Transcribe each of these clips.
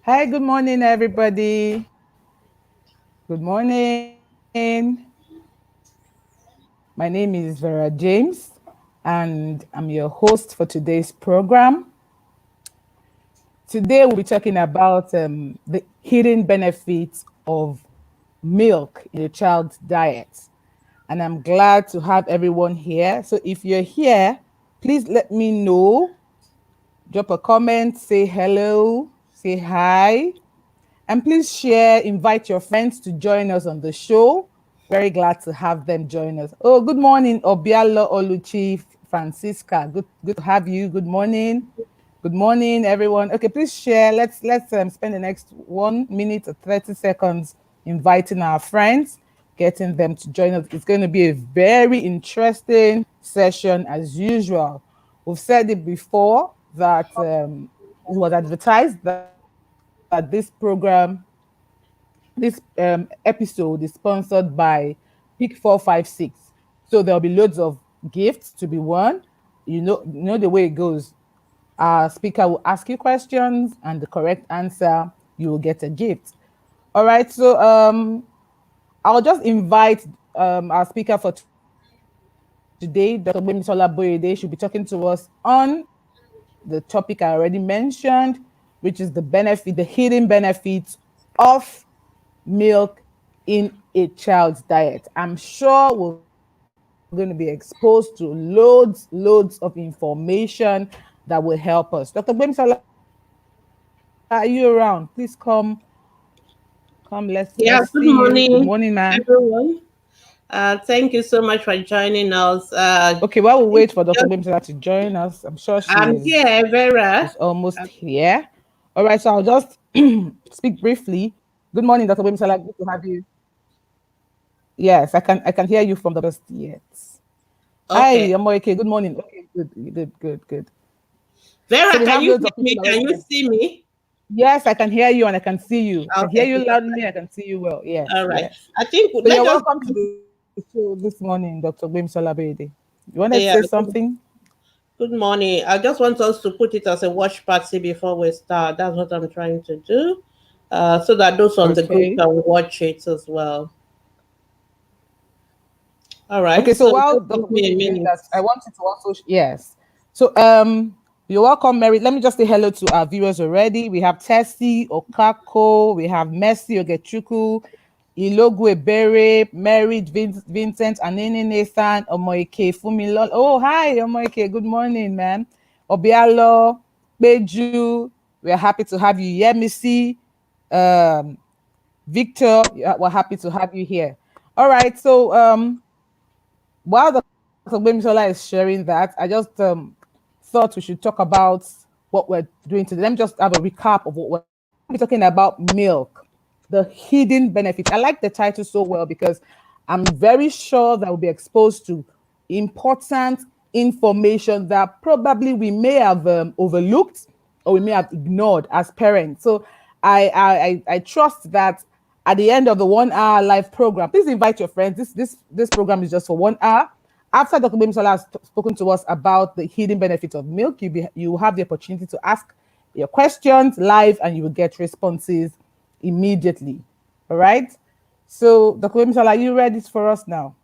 Hi, good morning, everybody. Good morning. My name is Vera James, and I'm your host for today's program. Today, we'll be talking about the hidden benefits of milk in a child's diet. And I'm glad to have everyone here. So, if you're here, please let me know. Drop a comment, say hello, say hi. And please share, invite your friends to join us on the show. Very glad to have them join us. Oh, good morning, Obialo Oluchi Francisca. Good to have you. Good morning. Good morning, everyone. Okay, please share. Let's spend the next 1 minute or 30 seconds inviting our friends, getting them to join us. It's going to be a very interesting session as usual. We've said it before that it was advertised that this episode is sponsored by Pick 456. So there'll be loads of gifts to be won. You know the way it goes. Our speaker will ask you questions, and the correct answer, you will get a gift. All right. So I'll just invite our speaker for today, Dr. Gbemisola Boyede. She'll be talking to us on the topic I already mentioned, which is the hidden benefits of milk in a child's diet. I'm sure we're going to be exposed to loads of information that will help us. Dr. Gbemisola, are you around? Please come. Let's see you. Yeah, Good good morning, ma'am. morning, everyone. Thank you so much for joining us. Okay, while we wait for Dr. Gbemisola to join us, I'm sure I'm here, Vera. she's almost here. All right, so I'll just speak briefly. Good morning, Dr. Gbemisola. Good to have you. Yes, I can hear you from the first yet. Hi, Okay. I'm okay. Good morning. Okay, good. So Vera, we can have you loads hear of me? people Can already you here. see me? Yes, I can hear you and I can see you. I can hear Okay, you because loudly. I can see you well. Yes, all right. yes. I think So you're let us. welcome to the show this morning, Dr. Gbemisola Boyede. You wanted to say Yeah, something? good morning. I just want us to put it as a watch party before we start. That's what I'm trying to do, so that those on the group Okay. can watch it as well. All right. Okay, so So while just Dr. give me Boyede a is doing minute. that, I want you to also, yes. So you're welcome, Mary. Let me just say hello to our viewers already. We have Tessie, Okako, we have Mercy Ogechuku, Ilogwe Bere, Mary, Vincent, Anene Nathan, Omoike Fumilon. Oh, hi, Omoike. Good morning, man. Obialo, Beju, we're happy to have you. Yemisi, um, Victor, yeah, we're happy to have you here. All right, so while Dr. Gbemisola is sharing that, I just thought we should talk about what we're doing today. Let me just have a recap of what we're talking about. We're talking about milk, the hidden benefits. I like the title so well because I'm very sure that we'll be exposed to important information that probably we may have overlooked or we may have ignored as parents. So I trust that at the end of the 1 hour live program, please invite your friends. This program is just for 1 hour. After Dr. Bimisola has spoken to us about the hidden benefits of milk, you will have the opportunity to ask your questions live and you will get responses immediately. All right. So, Dr. Bimisola, are you ready for us now?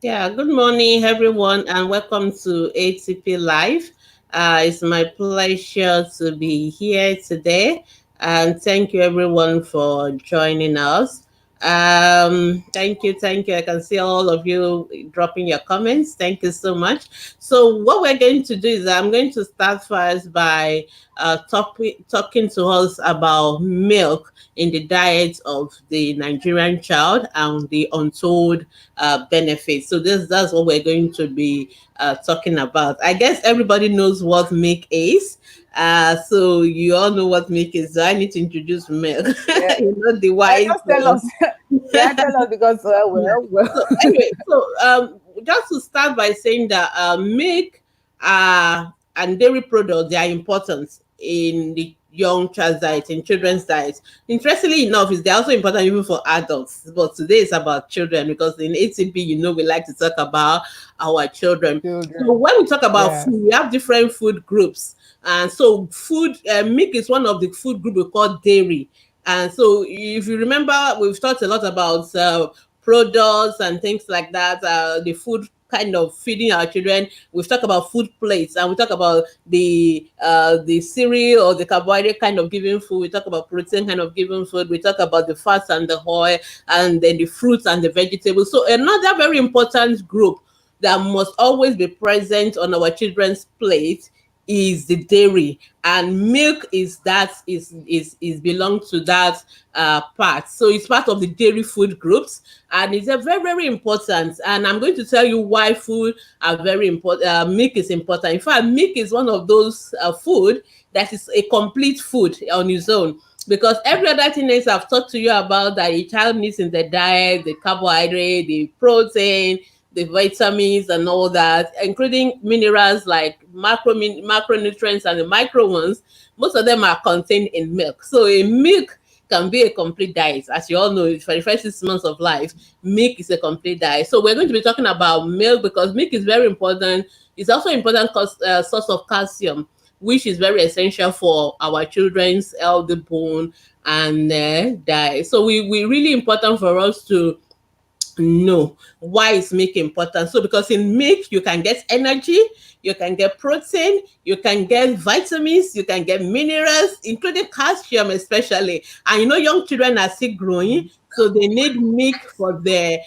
Yeah, good morning, everyone, and welcome to ATP Live. It's my pleasure to be here today, and thank you, everyone, for joining us. Thank you. I can see all of you dropping your comments. Thank you so much. So, what we're going to do is I'm going to start first by talking to us about milk in the diet of the Nigerian child and the untold benefits. So that's what we're going to be talking about. I guess everybody knows what milk is. So you all know what milk is. So I need to introduce milk. Yeah. The white Just tell us. Yeah, tell us because yeah. So anyway, just to start by saying that milk and dairy products, they are important in young child's diet, in children's diet. Interestingly enough, is they're also important even for adults, but today is about children, because in ATP, we like to talk about our children. So Children. when we talk about Yes. food, we have different food groups. And so milk is one of the food group we call dairy. And so if you remember, we've talked a lot about products and things like that, the food kind of feeding our children. We've talked about food plates, and we talk about the cereal or the carbohydrate kind of giving food. We talk about protein kind of giving food. We talk about the fats and the oil, and then the fruits and the vegetables. So another very important group that must always be present on our children's plate is the dairy, and milk is belong to that part. So it's part of the dairy food groups, and it's a very, very important. And I'm going to tell you why food are very important. Milk is important. In fact, milk is one of those food that is a complete food on its own, because every other thing else I've talked to you about that a child needs in the diet, the carbohydrate, the protein, the vitamins and all that, including minerals like macronutrients and the micro ones, most of them are contained in milk. So a milk can be a complete diet. As you all know, for the first 6 months of life, milk is a complete diet. So we're going to be talking about milk because milk is very important. It's also an important source of calcium, which is very essential for our children's healthy bone and diet. So we really important for us to know why is milk important. So because in milk you can get energy, you can get protein, you can get vitamins, you can get minerals, including calcium especially. And young children are still growing, so they need milk for their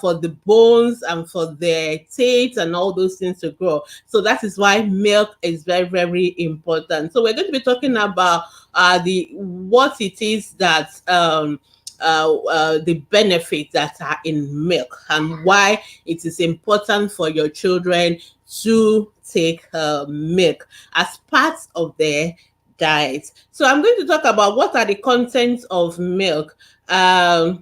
for the bones and for their teeth and all those things to grow. So that is why milk is very, very important. So we're going to be talking about what it is that the benefits that are in milk and why it is important for your children to take milk as part of their diet. So I'm going to talk about what are the contents of milk. So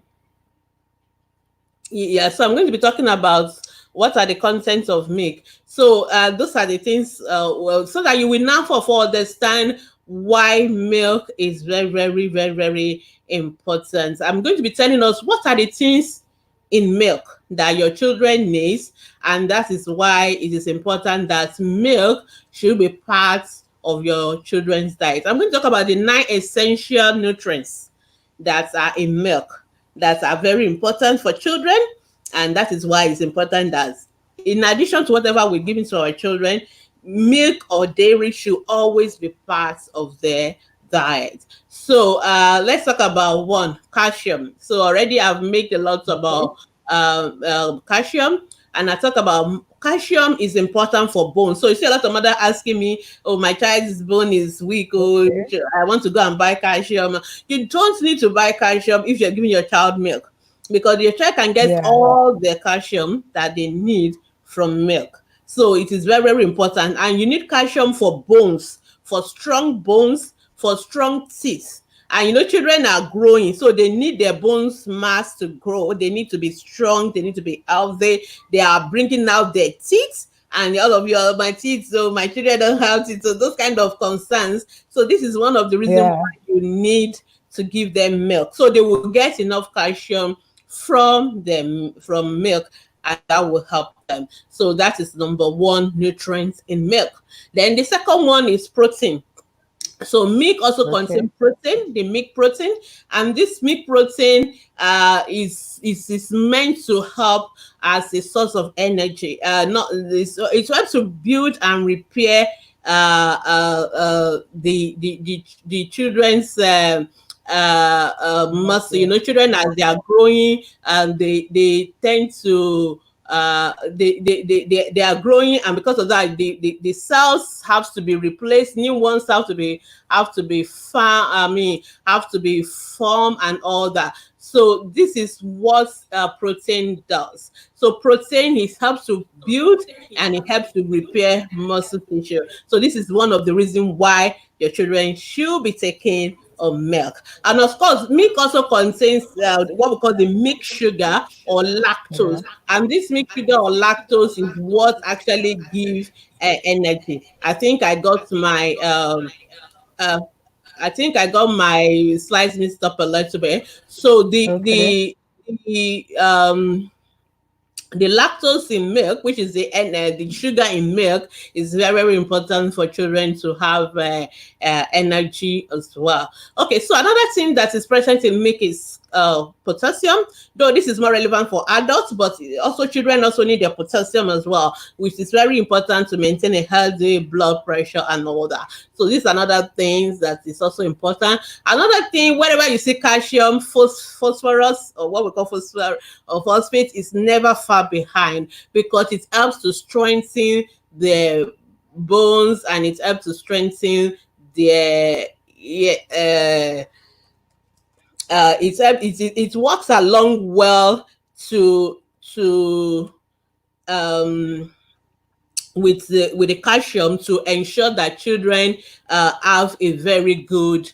I'm going to be talking about what are the contents of milk. So those are the things, so that you will now for understand why milk is very, very, very, very important. I'm going to be telling us what are the things in milk that your children need, and that is why it is important that milk should be part of your children's diet. I'm going to talk about the 9 essential nutrients that are in milk that are very important for children, and that is why it's important that in addition to whatever we're giving to our children, milk or dairy should always be part of their diet. So let's talk about one, calcium. So already I've made a lot about calcium, and I talk about calcium is important for bone. So you see a lot of mother asking me, oh, my child's bone is weak, oh, I want to go and buy calcium. You don't need to buy calcium if you're giving your child milk, because your child can get all the calcium that they need from milk. So it is very, very important. And you need calcium for bones, for strong teeth. And children are growing, so they need their bones mass to grow. They need to be strong. They need to be healthy. They are bringing out their teeth. And all of you are my teeth, so my children don't have teeth. So those kind of concerns. So this is one of the reasons why you need to give them milk, so they will get enough calcium from milk, and that will help them. So that is number one nutrient in milk. Then the second one is protein. So milk also contains protein, the milk protein, and this milk protein is meant to help as a source of energy. It helps to build and repair the children's muscle. Children, as they are growing, and they tend to they are growing, and because of that the cells have to be replaced, new ones have to be formed and all that. So this is what protein does. So protein helps to build and it helps to repair muscle tissue. So this is one of the reasons why your children should be taking of milk. And of course, milk also contains what we call the milk sugar or Yeah. lactose. And this milk sugar or lactose is what actually gives energy. Uh, I think I got my slides mixed up a little bit. So Okay. the lactose in milk, which is the sugar in milk, is very, very important for children to have energy as well. Okay, so another thing that is present in milk is potassium. Though this is more relevant for adults, but also children also need their potassium as well, which is very important to maintain a healthy blood pressure and all that. So these are another things that is also important. Another thing, wherever you see calcium, phosphorus, or what we call phosphorus or phosphate, is never far behind because it helps to strengthen the bones and it helps to strengthen the it works along well to um with the calcium to ensure that children have a very good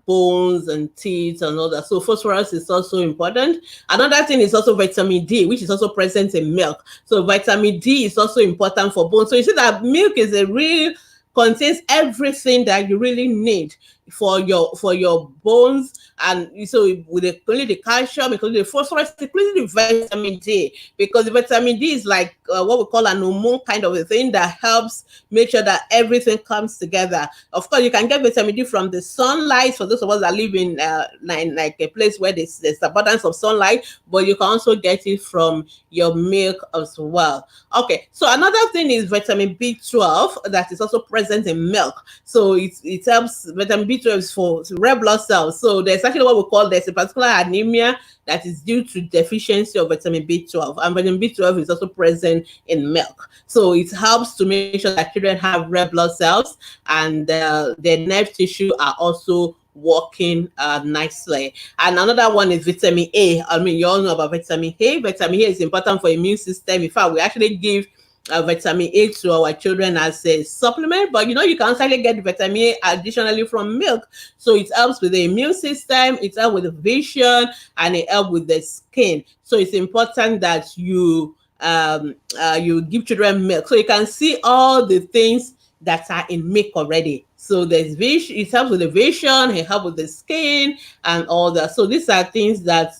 bones and teeth and all that. So phosphorus is also important. Another thing is also vitamin D, which is also present in milk. So vitamin D is also important for bones. So you see that milk is a real contains everything that you really need for your bones, and so with including the calcium, including the phosphorus, including the vitamin D, because the vitamin D is like what we call an hormone kind of a thing that helps make sure that everything comes together. Of course, you can get vitamin D from the sunlight for those of us that live in like a place where there's abundance of sunlight, but you can also get it from your milk as well. Okay, so another thing is vitamin B12 that is also present in milk. So it helps. Vitamin B12 is for red blood cells. So there's actually what we call, there's a particular anemia that is due to deficiency of vitamin B12, and vitamin B12 is also present in milk. So it helps to make sure that children have red blood cells and their nerve tissue are also working nicely. And another one is vitamin A. I mean, you all know about vitamin A. Vitamin A is important for immune system. In fact, we actually give vitamin A to our children as a supplement, but you can actually get vitamin A additionally from milk. So it helps with the immune system, it helps with the vision, and it helps with the skin. So it's important that you give children milk, so you can see all the things that are in milk already. So there's vision, it helps with the vision, it helps with the skin and all that. So these are things that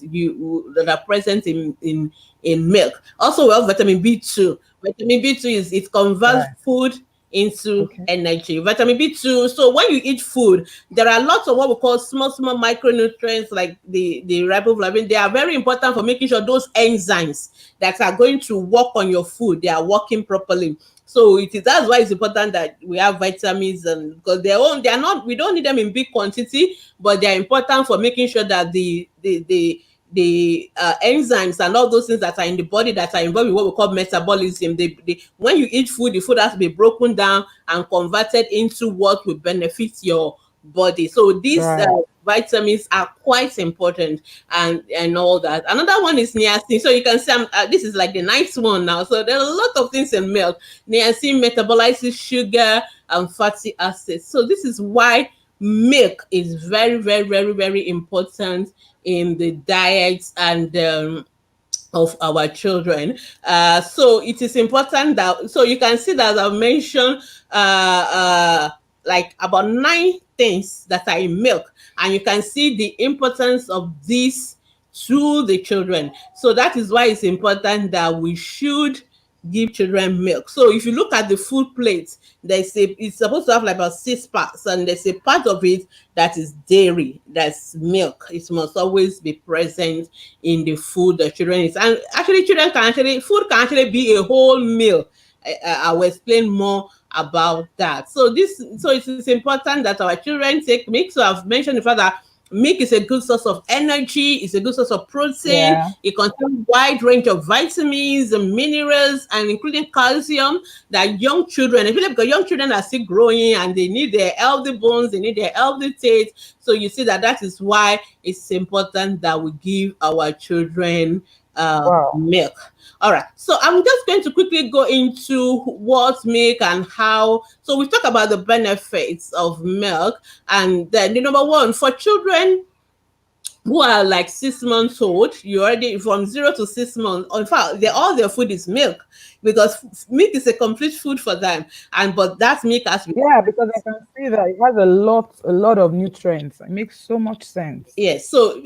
are present in milk. Also, we have vitamin B2. Vitamin B2 is it converts Right. food into Okay. energy. Vitamin B2. So when you eat food, there are lots of what we call small micronutrients like the riboflavin. They are very important for making sure those enzymes that are going to work on your food, they are working properly. So that's why it's important that we have vitamins, and because they are not, we don't need them in big quantity, but they are important for making sure that the enzymes and all those things that are in the body that are involved in what we call metabolism, when you eat food, the food has to be broken down and converted into what will benefit your body. So these Right. vitamins are quite important, and all that. Another one is niacin. So you can see this is like the ninth one now. So there are a lot of things in milk. Niacin metabolizes sugar and fatty acids. So this is why milk is very, very, very, very important in the diets and of our children. So it is important that, so you can see that I've mentioned like about 9 things that are in milk, and you can see the importance of this to the children. So that is why it's important that we should give children milk. So if you look at the food plate, it's supposed to have like about 6 parts, and there's a part of it that is dairy, that's milk. It must always be present in the food that children eat. And actually, food can actually be a whole meal. I will explain more about that. So it is important that our children take milk. So I've mentioned the fact that milk is a good source of energy, it's a good source of protein, Yeah. it contains wide range of vitamins and minerals, and including calcium, that young children, especially because young children are still growing and they need their healthy bones, they need their healthy teeth. So you see that is why it's important that we give our children Wow. milk. All right, so I'm just going to quickly go into what milk and how. So we talk about the benefits of milk, and then the number one for children who are like 6 months old, you already from 0 to 6 months. In fact, all their food is milk because milk is a complete food for them. And but that milk has to be. Yeah, because I can see that it has a lot of nutrients. It makes so much sense. Yes, so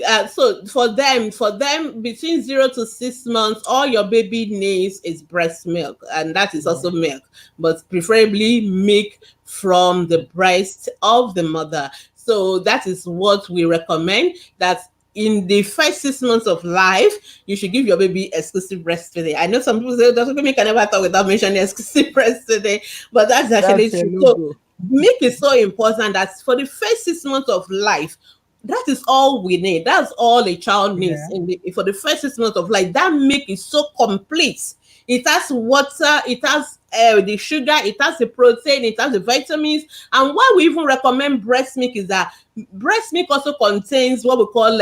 for them between 0 to 6 months, all your baby needs is breast milk, and that is Yeah. also milk, but preferably milk from the breast of the mother. So that is what we recommend. That in the first 6 months of life, you should give your baby exclusive breastfeeding. I know some people say, Dr. Kumi can never talk without mentioning exclusive breastfeeding, but that's actually That's your true. So logo. milk is so important that for the first 6 months of life, that is all we need. That's all a child needs Yeah. for the first 6 months of life. That milk is so complete. It has water, it has the sugar, it has the protein, it has the vitamins. And why we even recommend breast milk is that breast milk also contains what we call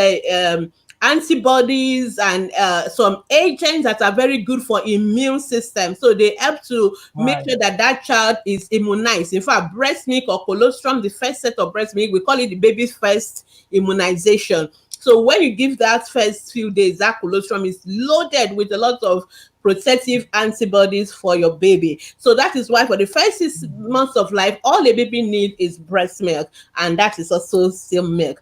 antibodies and some agents that are very good for immune system. So they help to make Right. sure that that child is immunized. In fact, breast milk or colostrum, the first set of breast milk, we call it the baby's first immunization. So when you give that first few days, that colostrum is loaded with a lot of protective antibodies for your baby. So that is why for the first 6 months of life, all a baby needs is breast milk, and that is also still milk.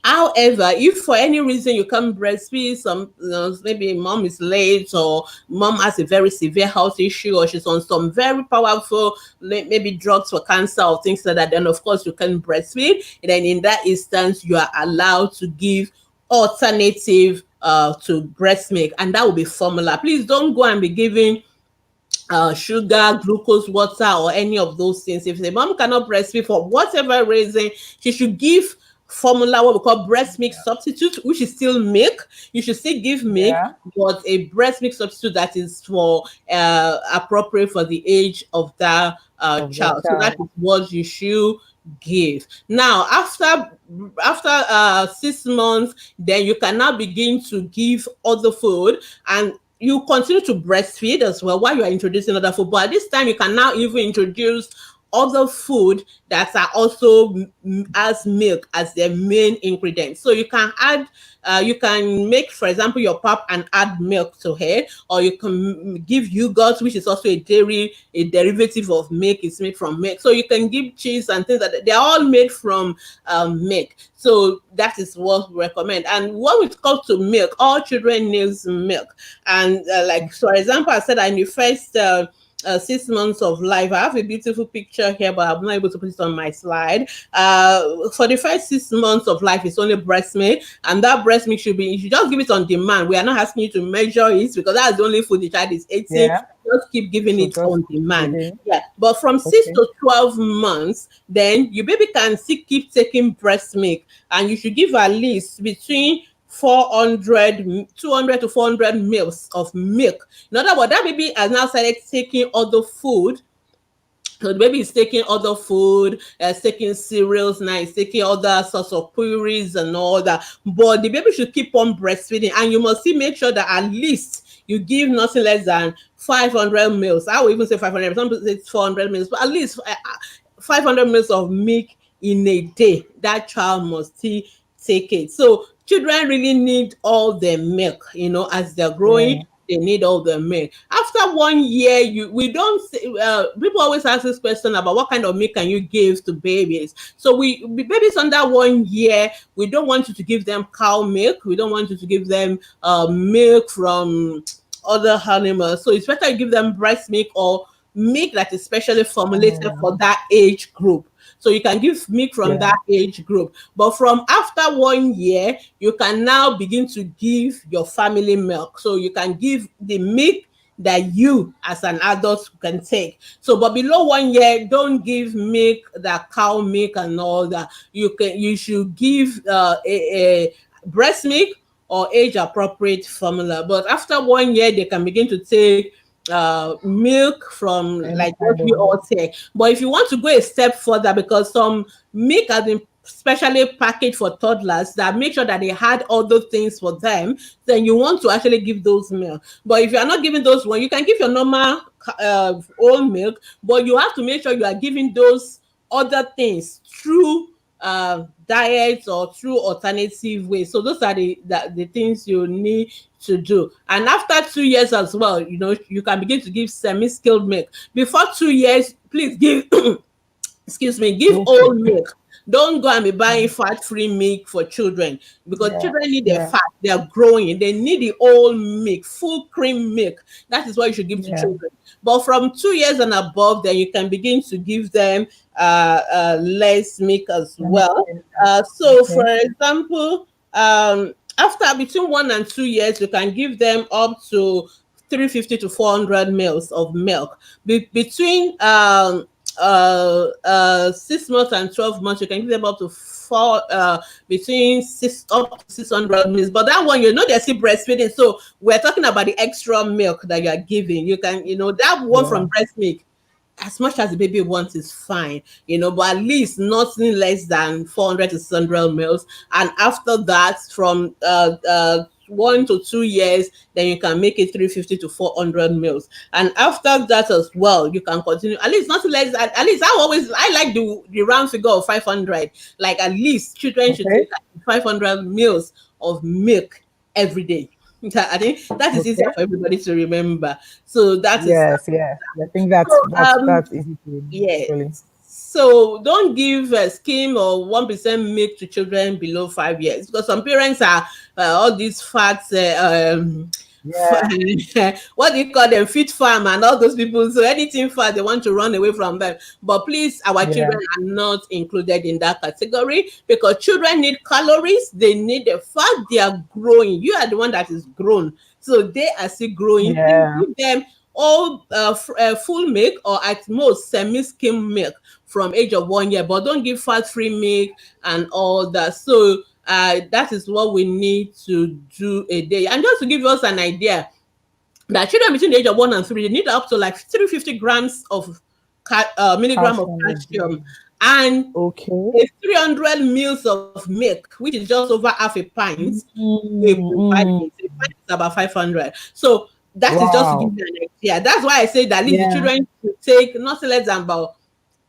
However, if for any reason you can't breastfeed, maybe mom is late or mom has a very severe health issue or she's on some very powerful maybe drugs for cancer or things like that, then of course you can breastfeed. And then in that instance, you are allowed to give alternative to breast milk, and that will be formula. Please don't go and be giving sugar, glucose, water, or any of those things. If the mom cannot breastfeed for whatever reason, she should give formula, what we call breast milk substitute, which is still milk. You should still give milk, Yeah. but a breast milk substitute that is for appropriate for the age of that Of the child. So that child. is what you should give. Now, after 6 months, then you can now begin to give other food, and you continue to breastfeed as well while you are introducing other food. But at this time, you can now even introduce other food that are also as milk as their main ingredient. So you can add, you can make, for example, your pap and add milk to it, or you can give yogurt, which is also a derivative of milk. It's made from milk. So you can give cheese and things like that. They're all made from milk. So that is what we recommend. And when it comes to milk, all children needs milk. And like, for example, I said in the first 6 months of life. I have a beautiful picture here, but I'm not able to put it on my slide. For the first 6 months of life, it's only breast milk, and that breast milk you should just give it on demand. We are not asking you to measure it because that's the only food the child is eating. Yeah. Just keep giving So it just on demand. feeding. Yeah, but from 6 Okay. to 12 months, then your baby can still keep taking breast milk, and you should give at least between 200 to 400 mils of milk. In other words, that baby has now started taking other food. So the baby is taking other food, taking cereals now, it's taking other sorts of purees and all that. But the baby should keep on breastfeeding, and you must still make sure that at least you give nothing less than 500 mils. I will even say 500. Some people say 400 mils, but at least 500 mils of milk in a day. That child must still take it. So children really need all the milk, as they're Yeah. growing. They need all the milk. After 1 year, we don't say, people always ask this question about what kind of milk can you give to babies. So babies under 1 year, we don't want you to give them cow milk. We don't want you to give them milk from other animals. So it's better you give them breast milk or milk that is specially formulated Oh, for that age group. So you can give milk from yeah. that age group. But from after 1 year, you can now begin to give your family milk. So you can give the milk that you as an adult can take. So but below 1 year, don't give milk, that cow milk and all that. You should give a breast milk or age appropriate formula. But after 1 year, they can begin to take milk from Any like what kind we of all milk. take. But if you want to go a step further, because some milk has been specially packaged for toddlers that make sure that they had all those things for them, then you want to actually give those milk. But if you are not giving those one, you can give your normal old milk, but you have to make sure you are giving those other things through diets or through alternative ways. So those are the things you need to do. And after 2 years as well, you can begin to give semi-skilled milk. Before 2 years, please give excuse me, give old milk. Don't go and be buying fat-free milk for children, because children need their fat. They are growing. They need the old milk, full cream milk. That is what you should give to children. But from 2 years and above, then you can begin to give them less milk as well. So, for example, after between 1 and 2 years, you can give them up to 350 to 400 mils of milk. Between 6 months and 12 months, you can give them up to between 600 mils. But that one, they're still breastfeeding. So we're talking about the extra milk that you are giving. You can, that one from breast milk, as much as the baby wants is fine, but at least nothing less than 400 to 600 mils. And after that, from 1 to 2 years, then you can make it 350 to 400 mils. And after that as well, you can continue, at least nothing less than, at least I like the round figure of 500. Like, at least children should take 500 mils of milk every day. I think that is easier for everybody to remember. So that is I think that's easy to really. So don't give skim or 1% milk to children below 5 years, because some parents are all these fats. What do you call them? Fit farm and all those people. So anything fat, they want to run away from them. But please, our children are not included in that category, because children need calories. They need the fat. They are growing. You are the one that is grown. So they are still growing. Give them all full milk, or at most semi-skim milk from age of 1 year. But don't give fat-free milk and all that. So that is what we need to do a day. And just to give us an idea, that children between the age of 1 and 3, they need up to like 350 grams of milligram of calcium, and 300 mils of milk, which is just over half a pint. A pint is about 500. So that is just to give you an idea. That's why I say that at least the children should take not less than about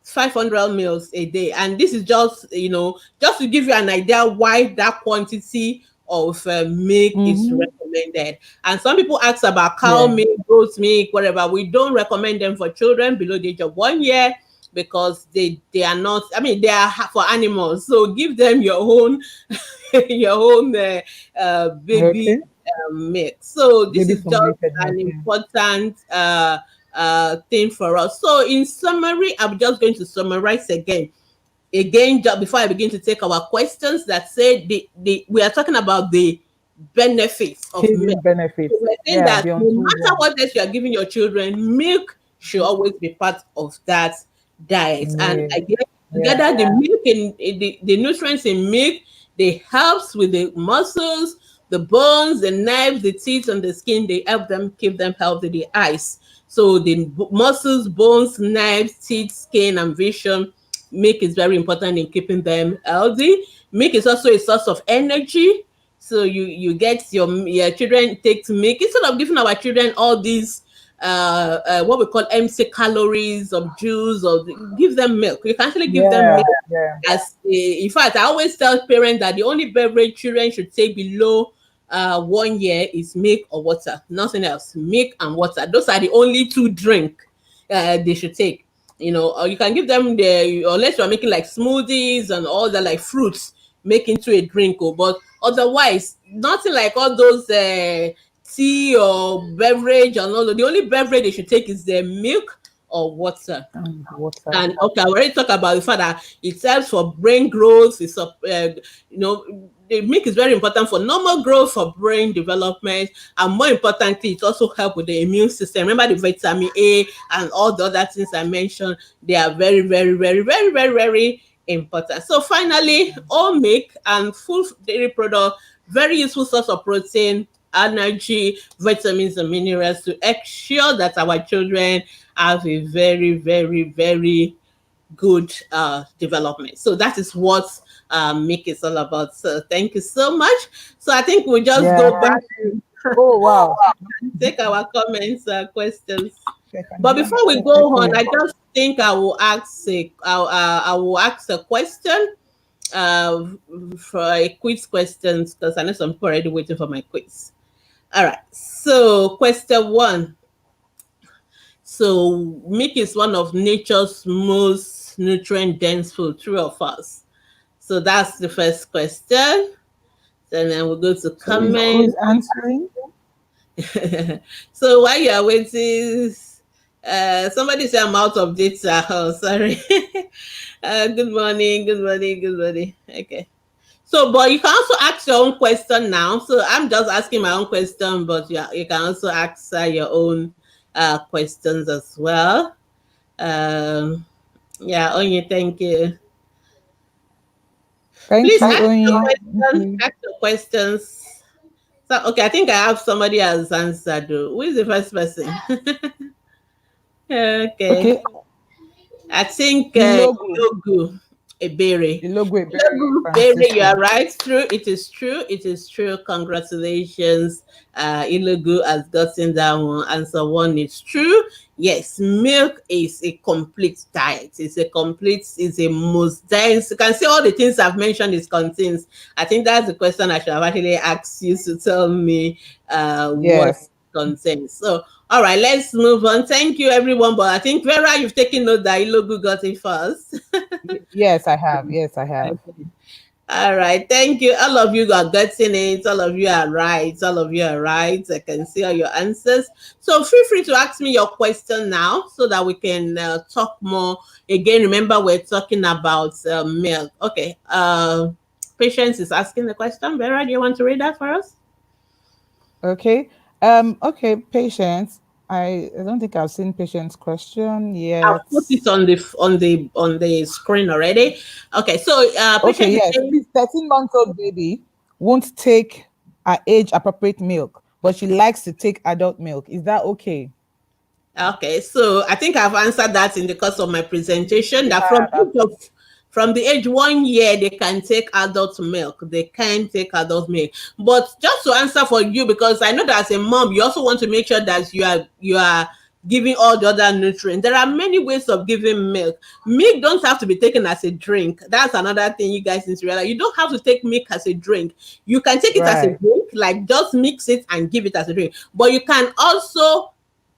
500 mils a day. And this is just, just to give you an idea why that quantity of milk is recommended. And some people ask about cow milk, goat milk, whatever. We don't recommend them for children below the age of 1 year, because they are not, they are for animals. So give them your own baby milk. So this is just an important thing for us. So in summary, I'm just going to summarize again, just before I begin to take our questions, that say we are talking about the benefits of milk. So we're saying that no matter what else you are giving your children, milk should always be part of that diet. And again, together the milk and the nutrients in milk, they helps with the muscles, the bones, the nerves, the teeth, and the skin. They help them keep them healthy. The eyes. So the muscles, bones, nerves, teeth, skin, and vision, milk is very important in keeping them healthy. Milk is also a source of energy. So you get your children take milk, instead of giving our children all these what we call empty calories of juice, or give them milk. You can actually give them milk. In fact, I always tell parents that the only beverage children should take below 1 year is milk or water, nothing else. Milk and water, those are the only two drink they should take. Or you can give them unless you're making like smoothies and all that, like fruits, make into a drink. But otherwise, nothing like all those tea or beverage and all. The only beverage they should take is the milk or water. And okay, I already talked about the fact that it helps for brain growth. It's the milk is very important for normal growth, for brain development, and more importantly, it also helps with the immune system. Remember the vitamin A and all the other things I mentioned, they are very, very, very, very, very, very important. So finally, all milk and full dairy product, very useful source of protein, energy, vitamins, and minerals to ensure that our children have a very, very, very good development. So that is what milk is all about. So thank you so much. So I think we'll just Yeah, go back thank you. Oh wow. and take our comments, questions. Okay, I can But hear before we myself go on, echoing. I just think I will ask a question uh, for a quiz questions because I know some people are already waiting for my quiz. All right. So question one. So milk is one of nature's most nutrient dense food, true or false? So that's the first question. And then we'll go to So who's comment. answering? So while you are waiting, somebody say I'm out of data. Oh, sorry. Good morning, good morning, good morning. Okay. So, but you can also ask your own question now. So I'm just asking my own question, but yeah, you can also ask your own questions as well. Um, yeah, Onye, thank you. Thank Please you, ask your Oyin. Thank question. you. Ask your questions. So, okay, I think I have somebody has answered. Who is the first person? Okay. Okay, I think Ilogo. Ilogu Ebere. Ilogo Ebere Ilogu Ebere, you are Francisco. right. True. It is true. It is true. Congratulations. Ilogu has gotten that one. Answer one is true. Yes, milk is a complete diet. It's a most dense. You can see all the things I've mentioned it contains. I think that's the question I should have actually asked you to tell me what it Yes. contains. So all right, let's move on. Thank you, everyone. But I think Vera, you've taken note that Ilogu got it first. Yes, I have. Yes, I have. Okay. All right, thank you. All of you are getting it. All of you are right. All of you are right. I can see all your answers. So feel free to ask me your question now so that we can talk more. Again, remember we're talking about milk. Okay. Patience is asking the question. Vera, do you want to read that for us? Okay. Okay, patience. I don't think I've seen patient's question I've yet. put it on the screen already. Okay, so Okay, patient is yes. saying, This 13-month-old baby won't take her age appropriate milk, but she likes to take adult milk. Is that okay? okay, so I think I've answered that in the course of my presentation You that have. from the age 1 year they can take adult milk. They can take adult milk. But just to answer for you, because I know that as a mom, you also want to make sure that you are giving all the other nutrients. There are many ways of giving milk. Milk don't have to be taken as a drink. That's another thing you guys need to realize. You don't have to take milk as a drink. You can take it as a Right. drink, like just mix it and give it as a drink. But you can also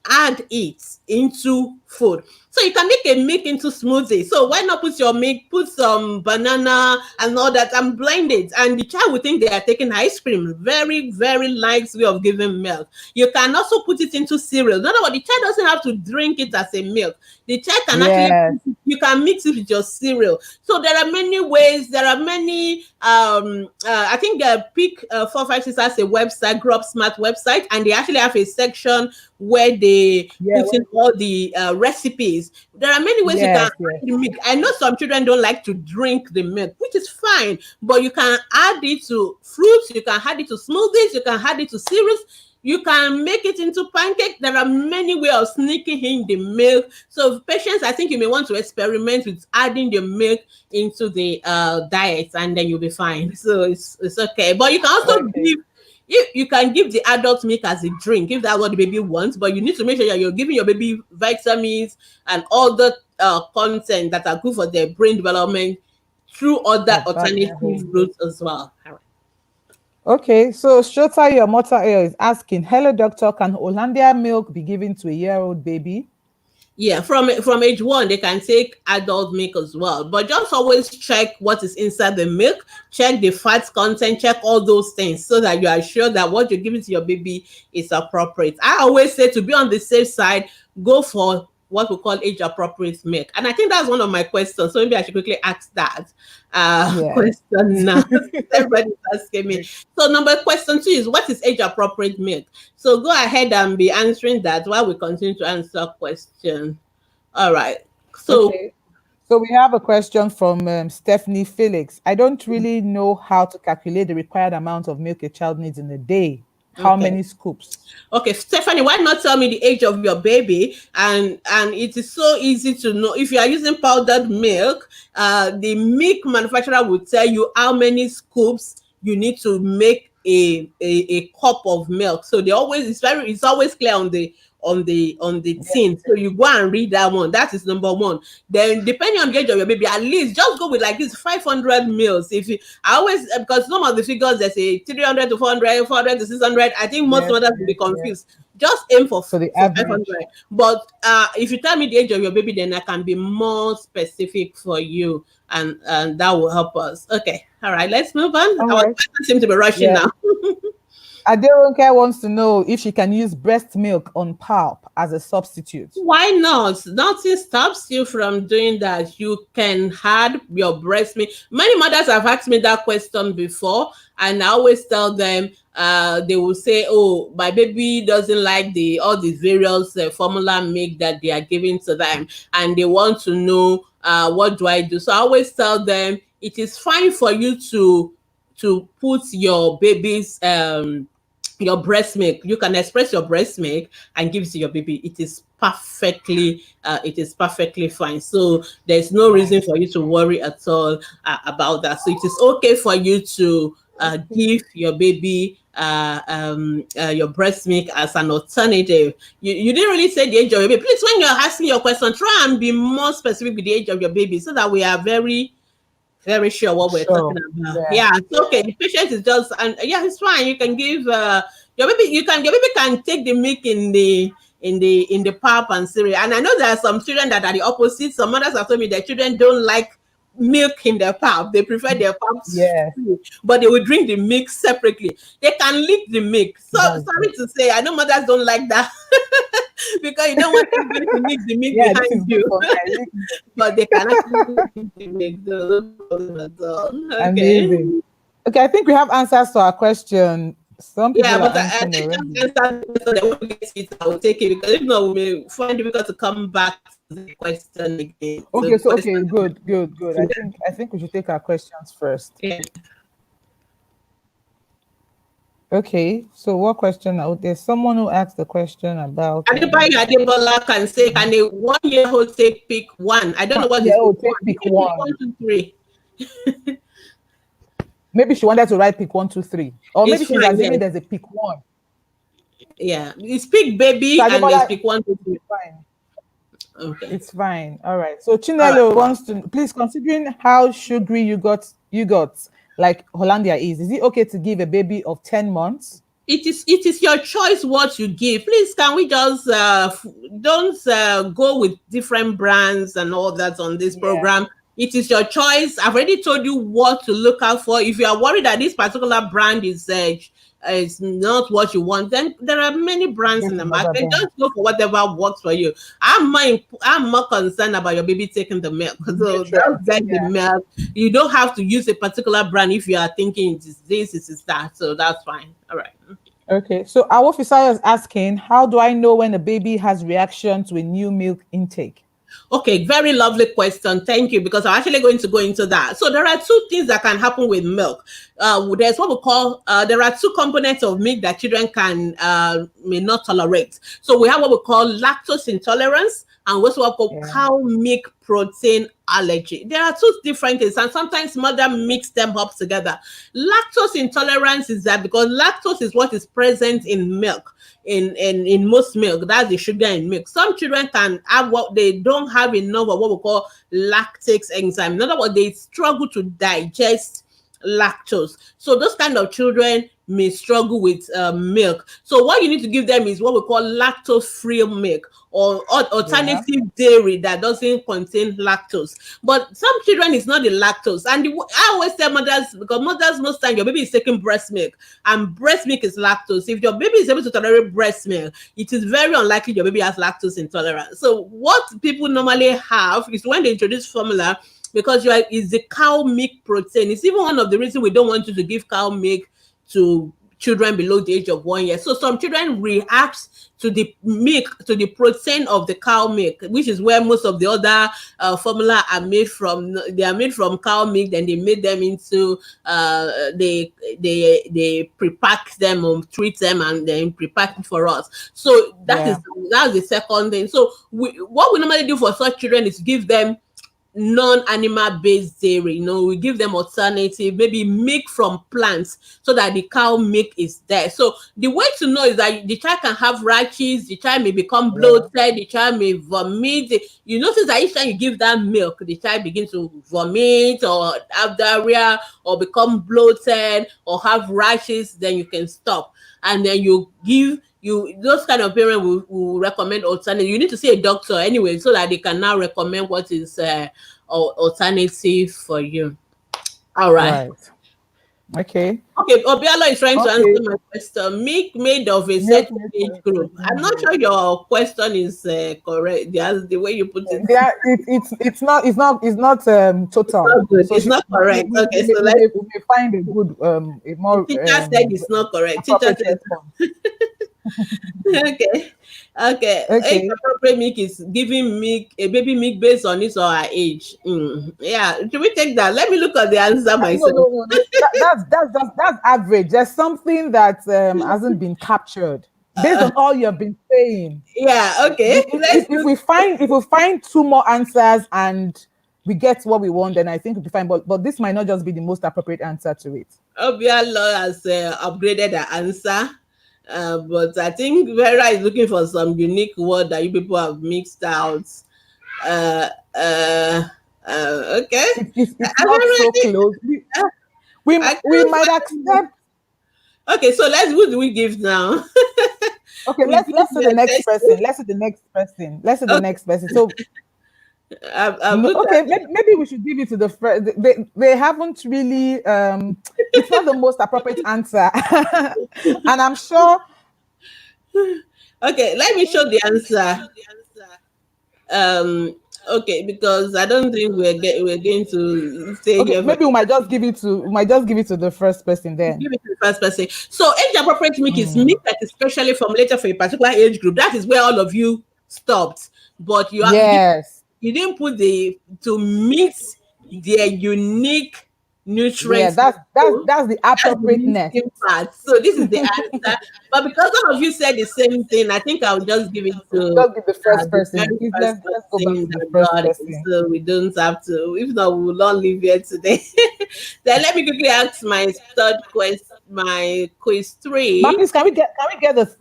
add it into food. So you can make a milk into smoothie. So why not put your milk, put some banana and all that and blend it. And the child will think they are taking ice cream. Very, very nice way of giving milk. You can also put it into cereal. In other words, the child doesn't have to drink it as a milk. The child can actually, Yes. you can mix it with your cereal. So there are many ways. There are many, I think Pick 456 has a website, Grow Up Smart website, and they actually have a section where they Yeah. put in all the recipes. There are many ways you can Yes. add Yes. the milk. I know some children don't like to drink the milk, which is fine, but you can add it to fruits, you can add it to smoothies, you can add it to cereals. You can make it into pancake. There are many ways of sneaking in the milk. So patients, I think you may want to experiment with adding the milk into the diet, and then you'll be fine. So it's okay. But you can also Okay. give, if you can give the adult milk as a drink if that's what the baby wants, but you need to make sure that you're giving your baby vitamins and all the content that are good for their brain development through other At that alternative level. routes as well. All right. Okay, so Shota, your mother is asking, hello doctor, can Hollandia milk be given to a year-old baby? Yeah, from age 1 they can take adult milk as well, but just always check what is inside the milk, check the fat content, check all those things so that you are sure that what you're giving to your baby is appropriate. I always say to be on the safe side, go for what we call age appropriate milk, and I think that's one of my questions, so maybe I should quickly ask that Yes. question now. Everybody's asking me. So number question 2 is, what is age appropriate milk? So go ahead and be answering that while we continue to answer question. All right. So Okay. So we have a question from Stephanie Felix. I don't really know how to calculate the required amount of milk a child needs in a day. How Okay. many scoops? Okay, Stephanie, why not tell me the age of your baby? And it is so easy to know. If you are using powdered milk, the milk manufacturer will tell you how many scoops you need to make a cup of milk. So they always it's always clear on the tin. So you go and read that one. That is number one. Then depending on the age of your baby, at least just go with like this 500 mils. If you I always because some of the figures they say 300 to 400, 400 to 600. I think most Yes, mothers will be confused. Just aim for So the for average. 500. But if you tell me the age of your baby, then I can be more specific for you, and that will help us. Okay, all right, let's move on. All Our right. question seems to be rushing Yeah. now. Aderonke wants to know if she can use breast milk on pulp as a substitute. Why not? Nothing stops you from doing that. You can add your breast milk. Many mothers have asked me that question before, and I always tell them, they will say, "Oh, my baby doesn't like all these various formula milk that they are giving to them, and they want to know what do I do." So I always tell them it is fine for you to put your baby's your breast milk. You can express your breast milk and give it to your baby. It is perfectly fine. So there's no reason for you to worry at all about that. So it is okay for you to give your baby your breast milk as an alternative. You didn't really say the age of your baby. Please, when you're asking your question, try and be more specific with the age of your baby so that we are very sure what we're talking about. Yeah. So, okay. The patient is just, and yeah, it's fine. You can give your baby. Your baby can take the milk in the pap and cereal. And I know there are some children that are the opposite. Some mothers have told me their children don't like milk in their pap. They prefer their paps, Yeah. but they will drink the milk separately. They can lick the milk. So sorry to say, I know mothers don't like that. Because you don't want anybody to mix the milk behind you. But they can actually mix the milk. No problem at all. Okay. Amazing. Okay, I think we have answers to our question. Some people Yeah, are but I answering think already. just answer the question. They won't get it. I will take it because if not, we may find it difficult to come back to the question again. Okay, so question, good. I think we should take our questions first. yeah. Okay, so what question? There's someone who asked the question about. Adebayo Adebola can say, can a 1-year-old take pick one? I don't know what is pick one. 1, 2, 3. Maybe she wanted to write pick 1, 2, 3, or maybe It's she's fine, assuming yes. there's a pick 1. Yeah, it's pick baby So and Adebola, there's pick 1, 2, 3. Fine. Okay. It's fine. All right. So Chinelo wants to please, considering how sugary you got like Hollandia is it okay to give a baby of 10 months? It is your choice what you give. Please, can we just don't go with different brands and all that on this program? It is your choice. I've already told you what to look out for. If you are worried that this particular brand is not what you want, then there are many brands in the market. Just go for whatever works for you. I'm more concerned about your baby taking the milk. So just get the milk. You don't have to use a particular brand if you are thinking it is that. So that's fine. All right. Okay. So our officer is asking, how do I know when a baby has reaction to a new milk intake? Okay, very lovely question. Thank you, because I'm actually going to go into that. So there are two things that can happen with milk. There's what we call, there are two components of milk that children may not tolerate. So we have what we call lactose intolerance and what's what we call cow milk protein allergy. There are two different things, and sometimes mother mix them up together. Lactose intolerance is that because lactose is what is present in milk. In most milk, that's the sugar in milk. Some children can have what they don't have enough of what we call lactase enzyme. In other words, they struggle to digest lactose. So those kind of children may struggle with milk. So what you need to give them is what we call lactose-free milk or alternative dairy that doesn't contain lactose. But some children is not the lactose. And I always tell mothers, because mothers most time your baby is taking breast milk and breast milk is lactose. If your baby is able to tolerate breast milk, it is very unlikely your baby has lactose intolerance. So what people normally have is when they introduce formula, because is the cow milk protein. It's even one of the reasons we don't want you to give cow milk to children below the age of 1 year. So some children react to the milk, to the protein of the cow milk, which is where most of the other formula are made from. They are made from cow milk, then they made them into they prepack them or treat them and then prepack it for us. So that's the second thing. So what we normally do for such children is give them non-animal based dairy. We give them alternative, maybe milk from plants, so that the cow milk is there. So the way to know is that the child can have rashes, the child may become bloated, the child may vomit. You notice that each time you give that milk, the child begins to vomit or have diarrhea or become bloated or have rashes, then you can stop. And then you give those kind of parents will recommend alternative. You need to see a doctor anyway, so that they can now recommend what is alternative for you. All right. Okay. Obialo is trying to answer my question. Milk made of a certain age group. I'm not sure your question is correct. The way you put it. It's not total. It's not correct. Okay, so we may find a good a more. The teacher said it's not correct. Teacher said. Okay. Age appropriate milk is giving milk a baby milk based on his or her age. Yeah, should we take that? Let me look at the answer myself. No. That's average. There's something that hasn't been captured based on all you've been saying. Yeah. Okay. If we find two more answers and we get what we want, then I think we'll be fine. But this might not just be the most appropriate answer to it. Obialo has upgraded the answer. But I think Vera is looking for some unique word that you people have mixed out. Okay. It's not so close. We might accept. Okay, so who do we give now? Okay, let's do the next person. Let's do the next person. So maybe we should give it to the first. They haven't really. It's not the most appropriate answer, and I'm sure. Okay, let me show the answer. Okay, because I don't think we're going to stay here. Maybe we might just give it to the first person then. Give it to the first person. So age appropriate milk is milk that is specially formulated for a particular age group. That is where all of you stopped, but you didn't put to meet their unique nutrients. Yeah, that's the appropriateness part. So this is the answer. But because all of you said the same thing, I think I'll just give it to the first person. Let's go back to the first person. So we don't have to. If not, we will not leave here today. Then let me quickly ask my third question. My quiz 3. But please, can we get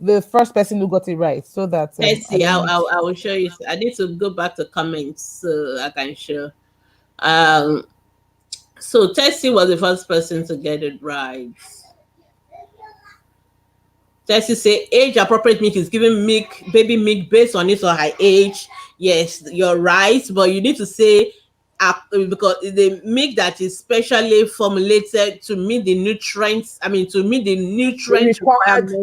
the first person who got it right, so that let's see. I will show you. I need to go back to comments so I can show. So Tessie was the first person to get it right. Tessie say age appropriate milk is giving baby milk based on his or her age. Yes, you're right, but you need to say because the milk that is specially formulated to meet the nutrients. To meet the nutrient requirements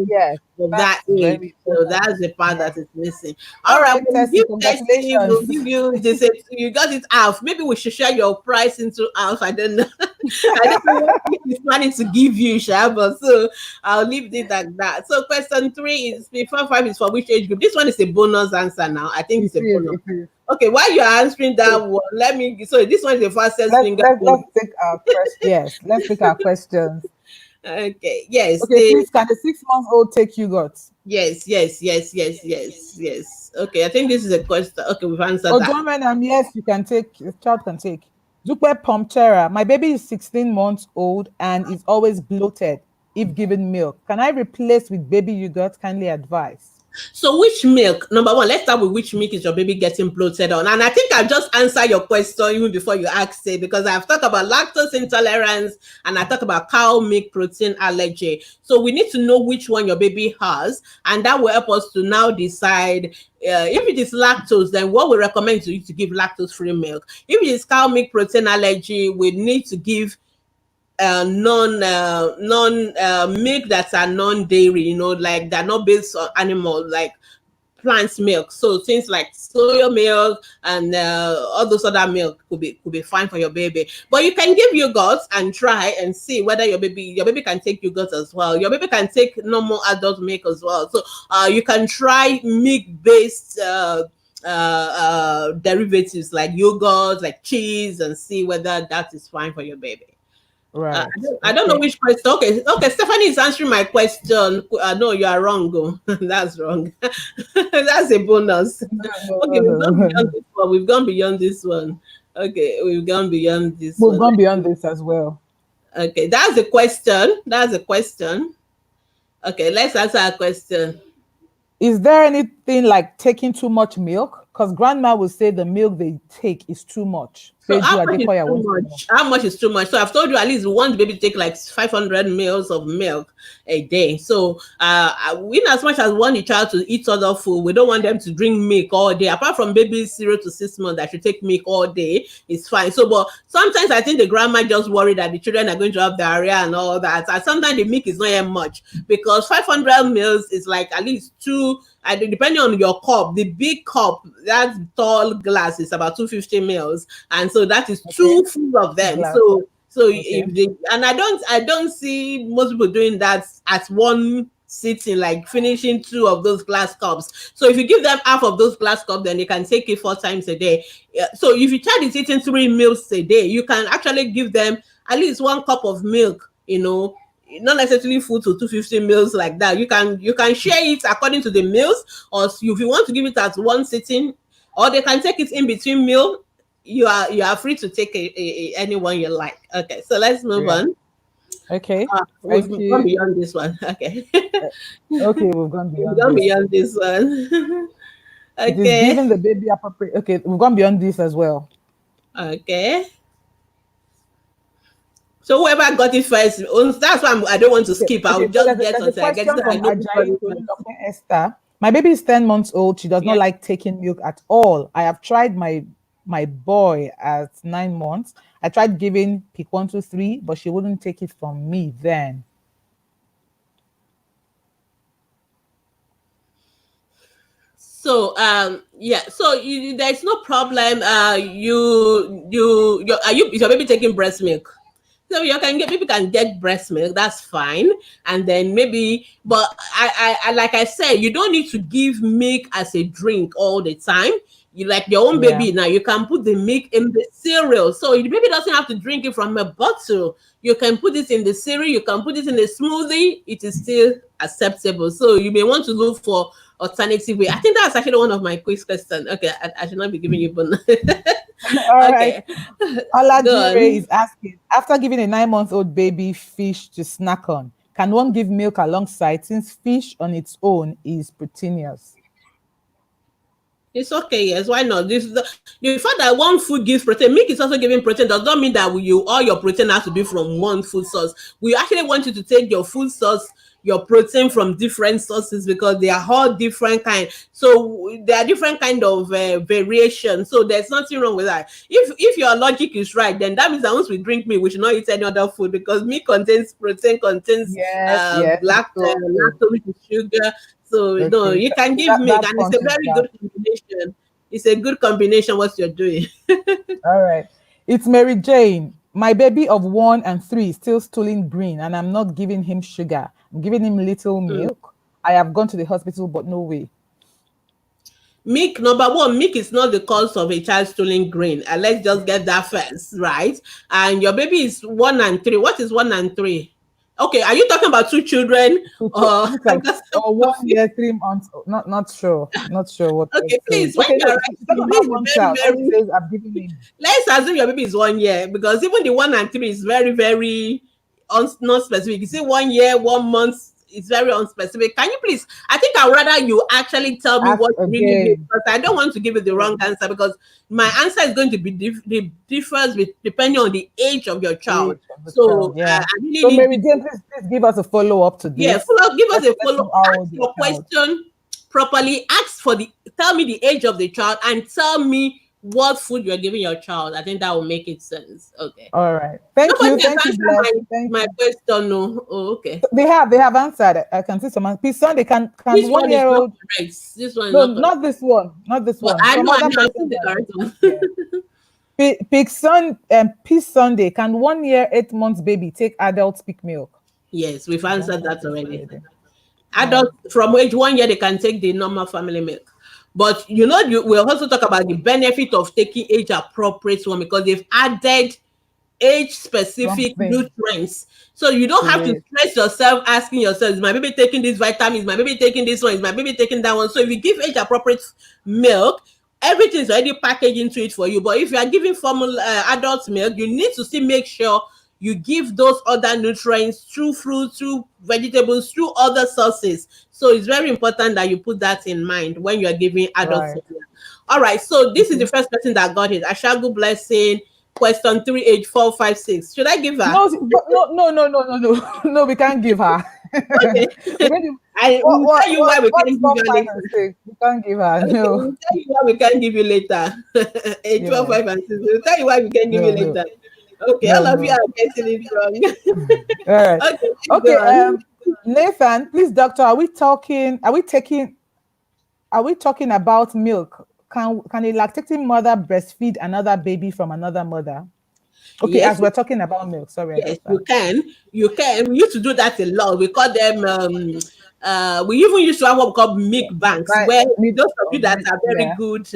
of that age. So that's the part that is missing. All right, congratulations. We'll give you. They said you got it half. Maybe we should share your price into half. I don't know. I don't know what he's planning to give you, Shaba. So I'll leave it like that. So question 3 is before 5 is for which age group? This one is a bonus answer now. I think it's a bonus. Okay, while you're answering that one, so this one is the fastest finger. Let's take our questions. Yes, let's take our questions. Okay, yes. Okay, please, can the 6-month-old take yogurt? Yes. Okay, I think this is a question. Okay, we've answered that. Yes, you can take, the child can take. Zupe Pomtera, my baby is 16 months old and is always bloated if given milk. Can I replace with baby yogurt? Kindly advise. So which milk? Number one, let's start with which milk is your baby getting bloated on. And I think I've just answered your question even before you asked it, because I've talked about lactose intolerance and I talked about cow milk protein allergy. So we need to know which one your baby has, and that will help us to now decide if it is lactose, then what we recommend to you to give lactose-free milk. If it is cow milk protein allergy, we need to give milk that are non-dairy, like they're not based on animal, like plant milk. So things like soya milk and all those other milk could be fine for your baby. But you can give yogurt and try and see whether your baby can take yogurt as well. Your baby can take normal adult milk as well. So you can try milk based derivatives like yogurt, like cheese, and see whether that is fine for your baby. Right. I don't know which question. Okay, Stephanie is answering my question. No, you are wrong. That's wrong. That's a bonus. Okay, we've gone beyond this one. Okay, we've gone beyond this We've one. gone beyond this as well. Okay, that's a question. Okay, let's answer a question. Is there anything like taking too much milk? Because grandma will say the milk they take is too much. So how much is too much? How much is too much? So I've told you at least one baby to take like 500 mils of milk a day. So in as much as we want the child to eat other food, we don't want them to drink milk all day. Apart from babies 0 to 6 months that should take milk all day, it's fine. So, but sometimes I think the grandma just worried that the children are going to have diarrhea and all that. And sometimes the milk is not yet much, because 500 mils is like at least two. Depending on your cup, the big cup, that tall glass is about 250 mils, and so that is two full of them. Glass. So if they, and I don't see most people doing that at one sitting, like finishing 2 of those glass cups. So if you give them half of those glass cups, then they can take it 4 times a day. So if your child is eating 3 meals a day, you can actually give them at least 1 cup of milk, not necessarily full to 250 mils like that. You can share it according to the meals, or if you want to give it at one sitting, or they can take it in between meal. You are free to take any one you like. Okay, so let's move on. Okay, we've gone beyond this one. Okay. Okay, we've gone beyond this one. Okay. It is giving the baby appropriate. Okay, we've gone beyond this as well. Okay. So whoever got it first, that's why I don't want to skip. I'll just get on. I get that. Esther, my baby is 10 months old. She does not like taking milk at all. I have tried my boy at 9 months. I tried giving pick 1, 2, 3, but she wouldn't take it from me then. So so there's no problem. Is your baby taking breast milk? So people can get breast milk, that's fine. And then maybe, but I like I said, you don't need to give milk as a drink all the time. You like your own baby now, you can put the milk in the cereal. So the baby doesn't have to drink it from a bottle. You can put it in the cereal, you can put it in a smoothie, it is still acceptable. So you may want to look for alternative way. I think that's actually one of my quick questions. Okay, I should not be giving you bonus. All right. Aladure is asking, after giving a 9-month-old baby fish to snack on, can one give milk alongside, since fish on its own is proteinous? It's okay, yes. Why not? The fact that one food gives protein, milk is also giving protein, does not mean that all your protein has to be from one food source. We actually want you to take your food source, your protein, from different sources, because they are all different kind. So there are different kind of variation. So there's nothing wrong with that. If your logic is right, then that means that once we drink milk, we should not eat any other food, because milk contains protein, contains lactose, which is sugar. So no, you can give milk, and it's a very good combination. It's a good combination what you're doing. All right. It's Mary Jane. My baby of 1 and 3 is still stooling green, and I'm not giving him sugar. I'm giving him little milk. I have gone to the hospital, but no way. Milk, number one, milk is not the cause of a child stooling green. And let's just get that first, right? And your baby is 1 and 3. What is 1 and 3? Okay, are you talking about 2 children? Or 1 year, 3 months? Not sure. Not sure what. Okay, please. When you're let's assume your baby is 1 year, because even the 1 and 3 is very, very not specific. You say 1 year, 1 month. It's very unspecific. Can you please? I think I'd rather you actually tell me what you really mean, because I don't want to give you the wrong answer, because my answer is going to be the difference depending on the age of your child. So Mary Jane, please give us a follow up to this. Yeah, give us a follow up. Ask your question properly. Tell me the age of the child, and tell me what food you're giving your child. I think that will make it sense. Okay. All right. Thank Nobody you. has Thank you, answered Bless. my, Thank my you. question. No. Oh, okay. They have answered. I can see someone. Peace Sunday, can This one one is year not old? correct. This one is No, not correct. not this one. Not this But one. I Some know, I other know, I've person seen the has. correct one. Yeah. Peace Sunday. Can 1 year, 8 months baby take adult peak milk? Yes, we've We've answered answered that this already. already. Yeah. Adults from age 1 year, they can take the normal family milk. But we'll also talk about the benefit of taking age appropriate one, because they've added age specific Something nutrients. So you don't to have to it. stress yourself asking yourself, is my baby taking this vitamin? Is my baby taking this one? Is my baby taking that one? So if you give age appropriate milk, everything is already packaged into it for you. But if you are giving formula adult milk, you need to still make sure you give those other nutrients through fruits, through vegetables, through other sources. So it's very important that you put that in mind when you are giving adult Right. formula. All right, so this is the Okay. first person that got it. Ashagu Blessing, question 3, age 456. Should I give her? No, no. No, we can't give her. Okay. We're going to, I will tell you why we what's can't give four, you five, later. and six? We can't give her. Okay, No. we'll tell you why we can't give you later. Age 12, Yeah. 5, and 6. We'll tell you why we can't give you No, no, later. Okay, all of you no. are getting it wrong. All right. Okay, let's go Okay. on. Nathan, please, doctor, are we talking about milk? Can a lactating mother breastfeed another baby from another mother? Okay, Yes, as we're talking about milk. Sorry, yes, doctor. you can. We used to do that a lot. We call them we even used to have what we call milk banks, Right. where Milk, those of you that are very yeah. good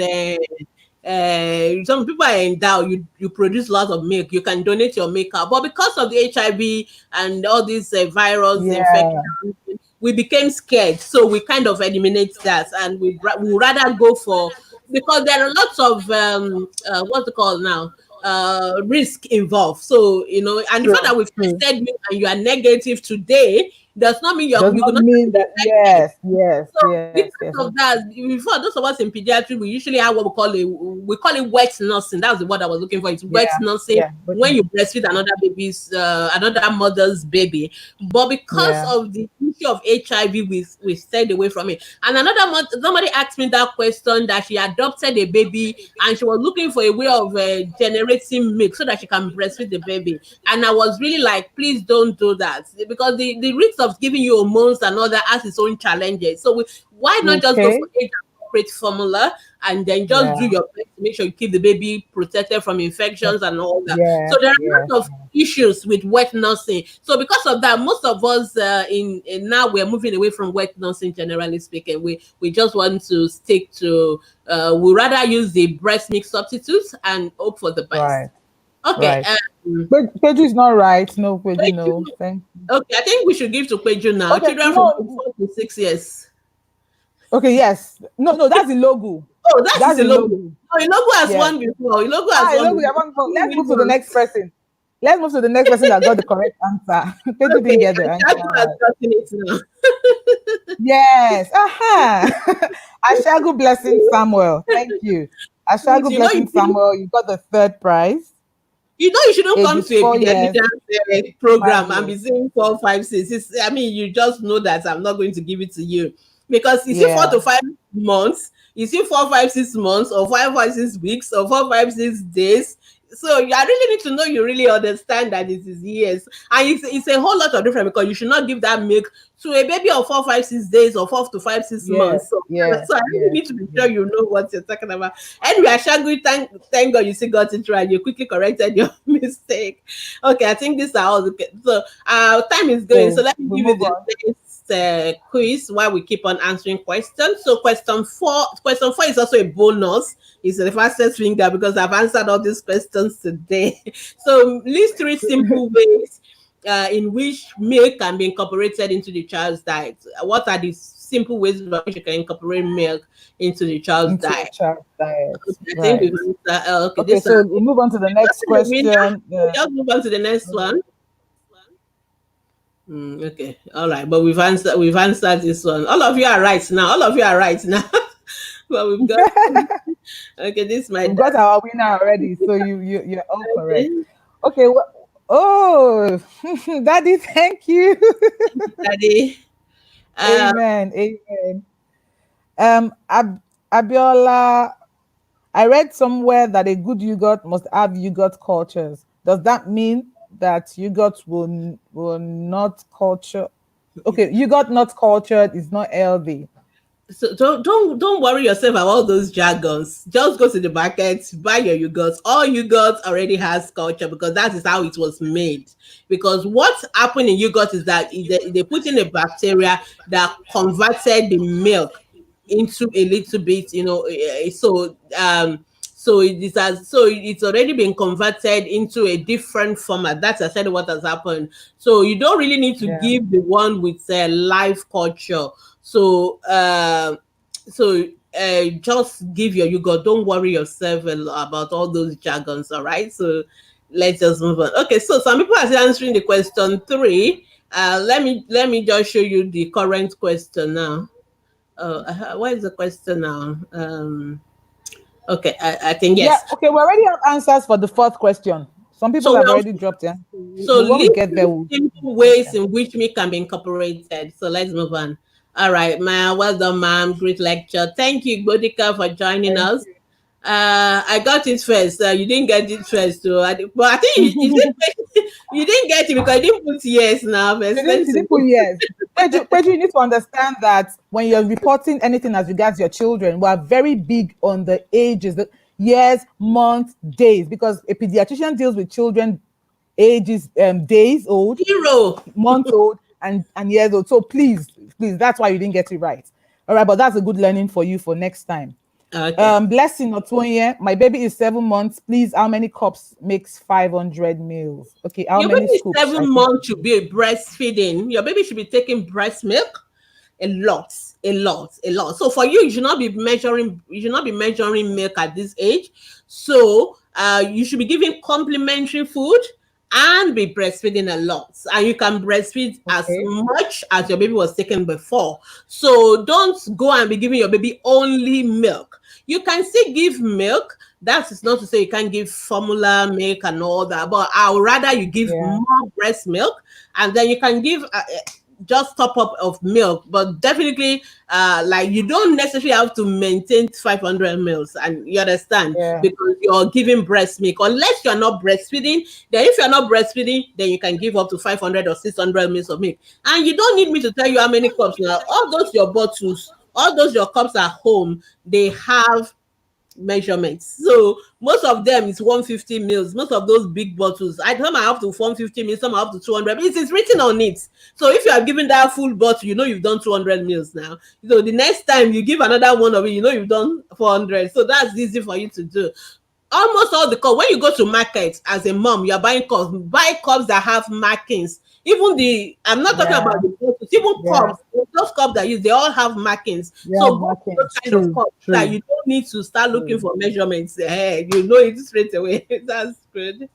some people are endowed, you produce lots of milk, you can donate your milk out. But because of the HIV and all these virus Yeah. infections, we became scared, so we kind of eliminate that, and we rather go for, because there are lots of what's it called now, risk involved. So and the fact True. that we've True. tested you and you are negative today does not mean Does you not could not mean be that. infected. Yes. Yes. So Yes. Yes. because of that, before, those of us in pediatrics, we usually have what we call it wet nursing. That's the word I was looking for. It's wet Yeah. nursing Yeah. But when you breastfeed another mother's baby. But because yeah. of the issue of HIV, we stayed away from it. And another month, somebody asked me that question, that she adopted a baby and she was looking for a way of generating milk so that she can breastfeed the baby. And I was really like, please don't do that, because the risk of giving you hormones and all that has its own challenges. So why not just go Okay. for age appropriate formula and then just do Yeah. your best to make sure you keep the baby protected from infections and all that. So Yes. there are Yes. lots of issues with wet nursing. So because of that, most of us in now we're moving away from wet nursing. Generally speaking, we just want to stick to we rather use the breast milk substitutes and hope for the best. Right. Okay. Right. But Peju is not right. No, Peju, no. Peju- Thank. okay, I think we should give to Peju now. Okay. Children from No. 4 to 6 years. Okay. Yes. No. No. That's the logo. Oh, that is That's a the logo. logo. Oh, a logo has Yes. won before. A logo has won Logo. We before. have one. Let's Win move to the once. next person. Let's move to the next person that got the correct answer. Peju didn't Okay, get the answer Ashago has right. gotten it now. Yes. Aha. Ashagu Blessing Samuel. Thank you. Please, Ashagu you know, Blessing Samuel, you got the third prize. you shouldn't come Ages to a 4 years, pediatrician 5 program and years. be saying 4, 5, 6. I mean, you just know that I'm not going to give it to you, because you see Yeah. 4 to 5 months, you see 4, 5, 6 months, or 5, 5, 6 weeks, or 4, 5, 6 days. So I really need to know you really understand that it is years, and it's a whole lot of different, because you should not give that milk to a baby of 4, 5, 6 days or 4 to 5, 6 months. Yes. So, Yes. so I really Yes. need to be sure Yes. you know what you're talking about. Anyway, Ashagu, thank God you still got it right. You quickly corrected your mistake. Okay, I think these are all the. So our time is going. So So let me we give you move the on. next quiz while we keep on answering questions. So question four is also a bonus. It's the fastest finger because I've answered all these questions today. So list 3 simple ways in which milk can be incorporated into the child's diet. What are the simple ways by which you can incorporate milk into the child's Into the diet? child diet. Okay, I think Right. we've answered. Okay, Okay, this so we move on to the next the winner. question. We just move on to the next one. Okay, all right, but we've answered this one. All of you are right now. All of you are right now. But we've got okay. This is my We've got our winner already, so you're all correct. daddy. Okay. Oh, Daddy, thank you. Daddy. Amen. Amen. Abiola I read somewhere that a good yogurt must have yogurt cultures. Does that mean that yogurt will not culture? Okay, yogurt not cultured is not healthy. So don't worry yourself about all those jargons. Just go to the market, buy your yogurt. All yogurt already has culture because that is how it was made. Because what happened in yogurt is that they put in a bacteria that converted the milk into a little bit, so it's already been converted into a different format. That's actually what has happened. So you don't really need to Yeah. give the one with live culture. So just give your yogurt. Don't worry yourself about all those jargons. All right. So let's just move on. Okay. So some people are still answering the question 3. Let me just show you the current question now. What is the question now? Okay, I think Yeah, yes. okay, we already have answers for the fourth question. Some people So we have also already dropped in. so When we list get there, we'll simple ways answer. in which milk can be incorporated. So let's move on. All right, ma, well done, ma'am. Great lecture. Thank you, Bodika, for joining Thank us. I got it first. You didn't get it first, so but I think you didn't. You didn't get it because you didn't put yes now. I've You explained to didn't put you. yes. Peju, you need to understand that when you're reporting anything as regards your children, we are very big on the ages, the years, months, days, because a pediatrician deals with children ages, days old, Zero. months old, and years old. So please, that's why you didn't get it right. All right, but that's a good learning for you for next time. Okay. Blessing Otoye, my baby is 7 months. Please, how many cups makes 500 mils? Okay, how Your many baby is scoops? I seven think. months should be breastfeeding. Your baby should be taking breast milk a lot, a lot, a lot. So for you, you should not be measuring milk at this age. So you should be giving complementary food and be breastfeeding a lot. And you can breastfeed as Okay. much as your baby was taken before. So don't go and be giving your baby only milk. You can still give milk. That is not to say you can't give formula milk and all that, but I would rather you give Yeah. more breast milk, and then you can give just top up of milk, but definitely like you don't necessarily have to maintain 500 mils, and you understand, Yeah. because you're giving breast milk unless you're not breastfeeding. Then if you're not breastfeeding, then you can give up to 500 or 600 mils of milk, and you don't need me to tell you how many cups. Now all those your bottles, all those your cups at home, they have measurements. So most of them is 150 mils. Most of those big bottles, some are up to 150 mils, some are up to 200. It is written on it. So if you are giving that full bottle, you know you've done 200 mils now. So the next time you give another one of it, you know you've done 400. So that's easy for you to do. Almost all the cups, when you go to market as a mom, you're buying cups, buy cups that have markings. Even I'm not talking Yeah. about the bottles, even Yeah. cups, those cups that use, they all have markings. Yeah. So go to those Markings. kind of True. cups that True. you don't need to start looking True. for measurements ahead. You know it straight away. That's good.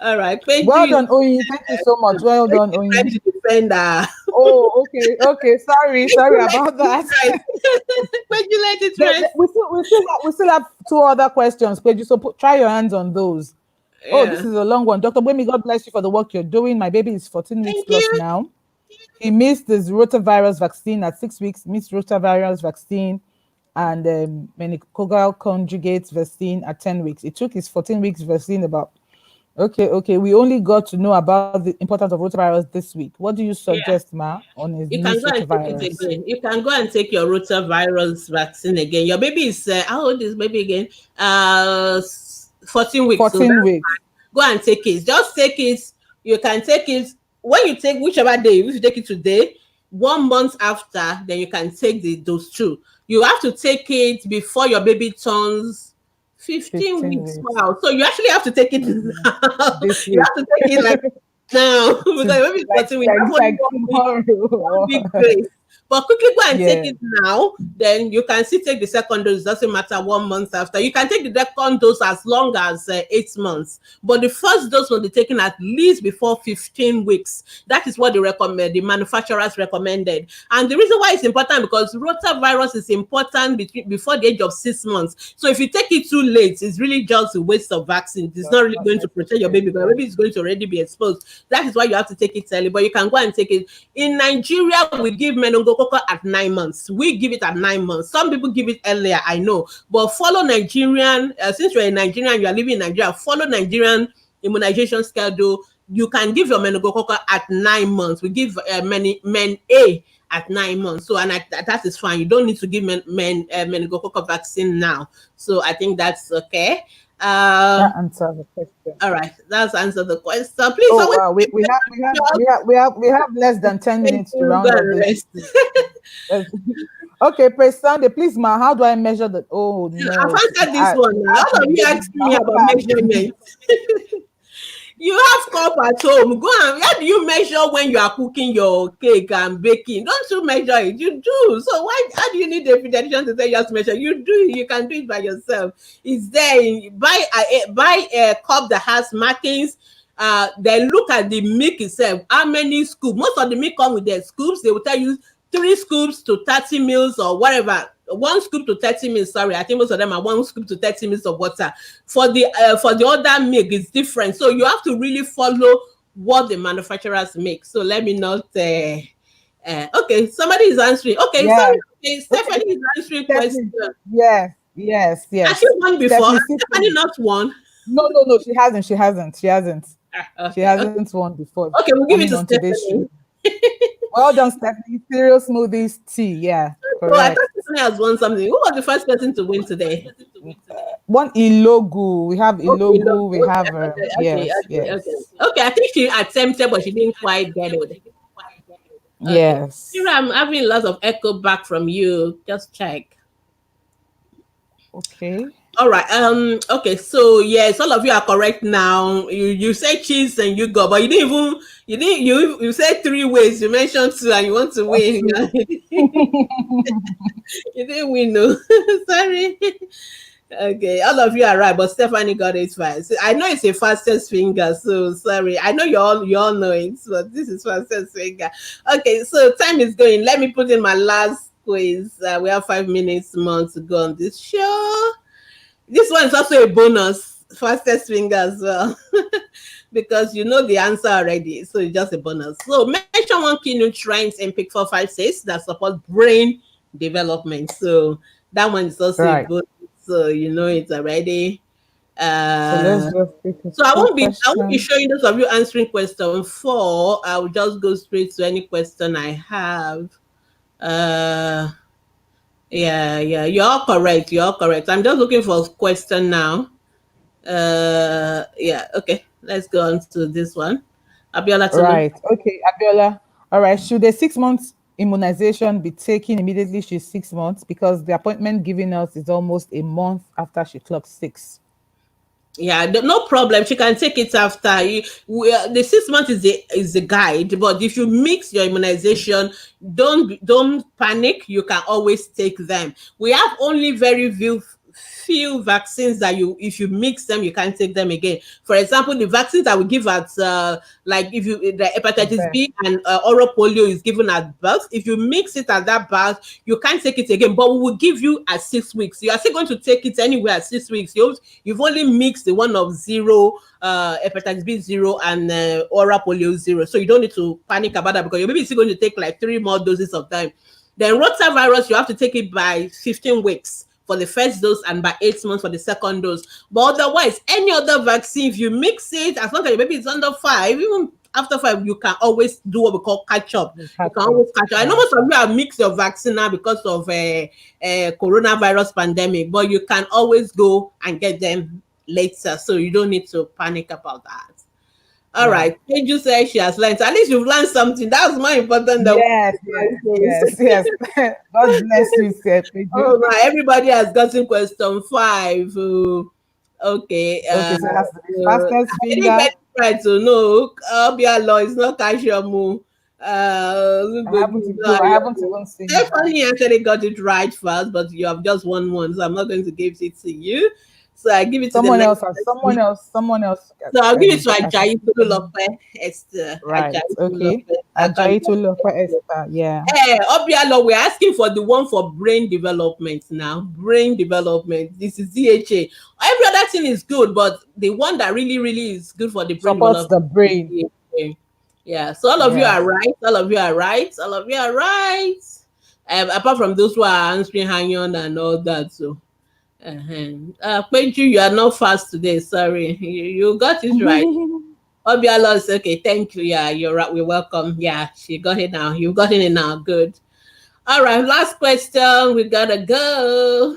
All right, Well Pedro, done, Oyi. Thank you so much. Well done, try Oyi. to defender. Oh, okay. Okay. Sorry about that. Pedro, let it rest. We still have two other questions, Peju. So try your hands on those. Oh, this Yeah. is a long one. Dr. Bwemi, God bless you for the work you're doing. My baby is 14 weeks Thank plus you. now. He missed this rotavirus vaccine at 6 weeks, missed rotavirus vaccine and meningococcal conjugate vaccine at 10 weeks. It took his 14 weeks vaccine about. Okay. We only got to know about the importance of rotavirus this week. What do you Yeah. suggest, Ma, on his You can missed go and take it rotavirus? again. You can go and take your rotavirus vaccine again. Your baby is how old is baby again? 14 weeks. So 14 weeks. go and take it. Just take it. You can take it when you take whichever day. If you take it today, 1 month after, then you can take those two. You have to take it before your baby turns 15 15 weeks. weeks. Wow. So you actually have to take it now. This You week. have to take it like now because To, maybe it's like, 14 weeks. like, That's only like 1 week, one tomorrow. big grace. But quickly go and take Yeah. it now. Then you can still take the second dose. It doesn't matter 1 month after. You can take the second dose as long as 8 months. But the first dose will be taken at least before 15 weeks. That is what they recommend. The manufacturers recommended. And the reason why it's important because rotavirus is important before the age of 6 months. So if you take it too late, it's really just a waste of vaccine. It's not really Not going to protect your necessary. baby, but your baby is going to already be exposed. That is why you have to take it early. But you can go and take it. In Nigeria, we give meningococcal meningococcal at 9 months. We give it at 9 months. Some people give it earlier, I know. But follow Nigerian, since you're in Nigeria and you're living in Nigeria, follow Nigerian immunization schedule. You can give your meningococcal at 9 months. We give men A at 9 months. So, and that is fine. You don't need to give meningococcal vaccine now. So I think that's okay. That answers the question. All right, that's answered the question. Please. Oh wow, we have less than 10 minutes to round up this. Okay, praise Sunday. Please, ma, how do I measure the? Oh no, I've answered this one. A lot of you asked me about measurement. You have cup at home. Go and how do you measure when you are cooking your cake and baking? Don't you measure it? You do. So how do you need a pediatrician to say just measure? You do. You can do it by yourself. It's there. Buy a cup that has markings. Then look at the milk itself. How many scoops? Most of the milk come with their scoops. They will tell you 3 scoops to 30 mils or whatever. 1 scoop to 30 mils. Sorry, I think most of them are 1 scoop to 30 mils of water. For the other milk, it's different. So you have to really follow what the manufacturers make. So let me not. Okay, somebody is answering. Okay, yeah. Sorry. Okay, Stephanie is answering question. Yes. Has she won before? Stephanie not won. No. She hasn't. She hasn't won before. Okay, we'll give it to Stephanie. Well done, Stephanie. Cereal smoothies tea. Yeah. Correct. I thought Stephanie has won something. Who was the first person to win today? One Ilogu. We have Ilogu. We have yes. Okay, I think she attempted, but she didn't quite get it. Yes. I'm having lots of echo back from you. Just check. Okay. All right. Okay. So yes, all of you are correct now. You say cheese and you go, but you said 3 ways. You mentioned 2, and you want to win. You didn't win, no. Sorry. Okay, all of you are right, but Stephanie got it fast. I know it's a fastest finger, so sorry. I know you all know it, but this is fastest finger. Okay, so time is going. Let me put in my last quiz. We have 5 minutes more to go on this show. This one is also a bonus, fastest finger as well, because you know the answer already, so it's just a bonus. So mention 1 key nutrients in PIC 456 that support brain development. So that one is also a bonus, so you know it already. So I won't be showing those of you answering question 4. I will just go straight to any question I have. Yeah, you're correct. I'm just looking for a question now. Yeah, okay. Let's go on to this one. Abiola. Right. Okay, Abiola. All right. Should a 6 months immunization be taken immediately? She's 6 months, because the appointment given us is almost a month after she clocked 6. Yeah, no problem. She can take it after. The 6 months is the guide, but if you mix your immunization, don't panic. You can always take them. We have only very few vaccines that if you mix them, you can't take them again. For example, the vaccines that we give at like if you the hepatitis B and oral polio is given at birth. If you mix it at that birth, you can't take it again. But we will give you at 6 weeks. You are still going to take it anywhere at 6 weeks. You've only mixed the one of 0, hepatitis B 0 and oral polio 0. So you don't need to panic about that, because your baby is still going to take like 3 more doses of time. Then rotavirus, you have to take it by 15 weeks for the first dose and by 8 months for the second dose. But otherwise, any other vaccine, if you mix it, as long as your baby is under 5, even after 5, you can always do what we call catch up. You can always catch up. I know most of you have mixed your vaccine now because of a coronavirus pandemic, but you can always go and get them later. So you don't need to panic about that. All right. Peju says she has learned. At least you've learned something. That's more important than yes. God bless you, sir. Oh my, everybody has gotten question 5. Okay. So that's the fastest finger. Anybody try to know? Law is not calcium. I haven't even seen. Stephanie actually got it right first, but you have just won one, so I'm not going to give it to you. So I give it to someone else. So I'll give it to Ajayi Tolulope Esther. Right. Okay. Ajayi Tolulope Esther. Yeah. Obialo, we're asking for the one for brain development now. Brain development. This is DHA. Every other thing is good, but the one that really is good for the brain supports the brain. Yeah. So all of you are right. All of you are right. All of you are right. Apart from those who are answering hang on and all that. So, Peju, you are not fast today. Sorry, you got it right. Obiala is okay. Thank you. Yeah, you're right. We're welcome. Yeah, she got it now. You got it now. Good. All right. Last question. We gotta go.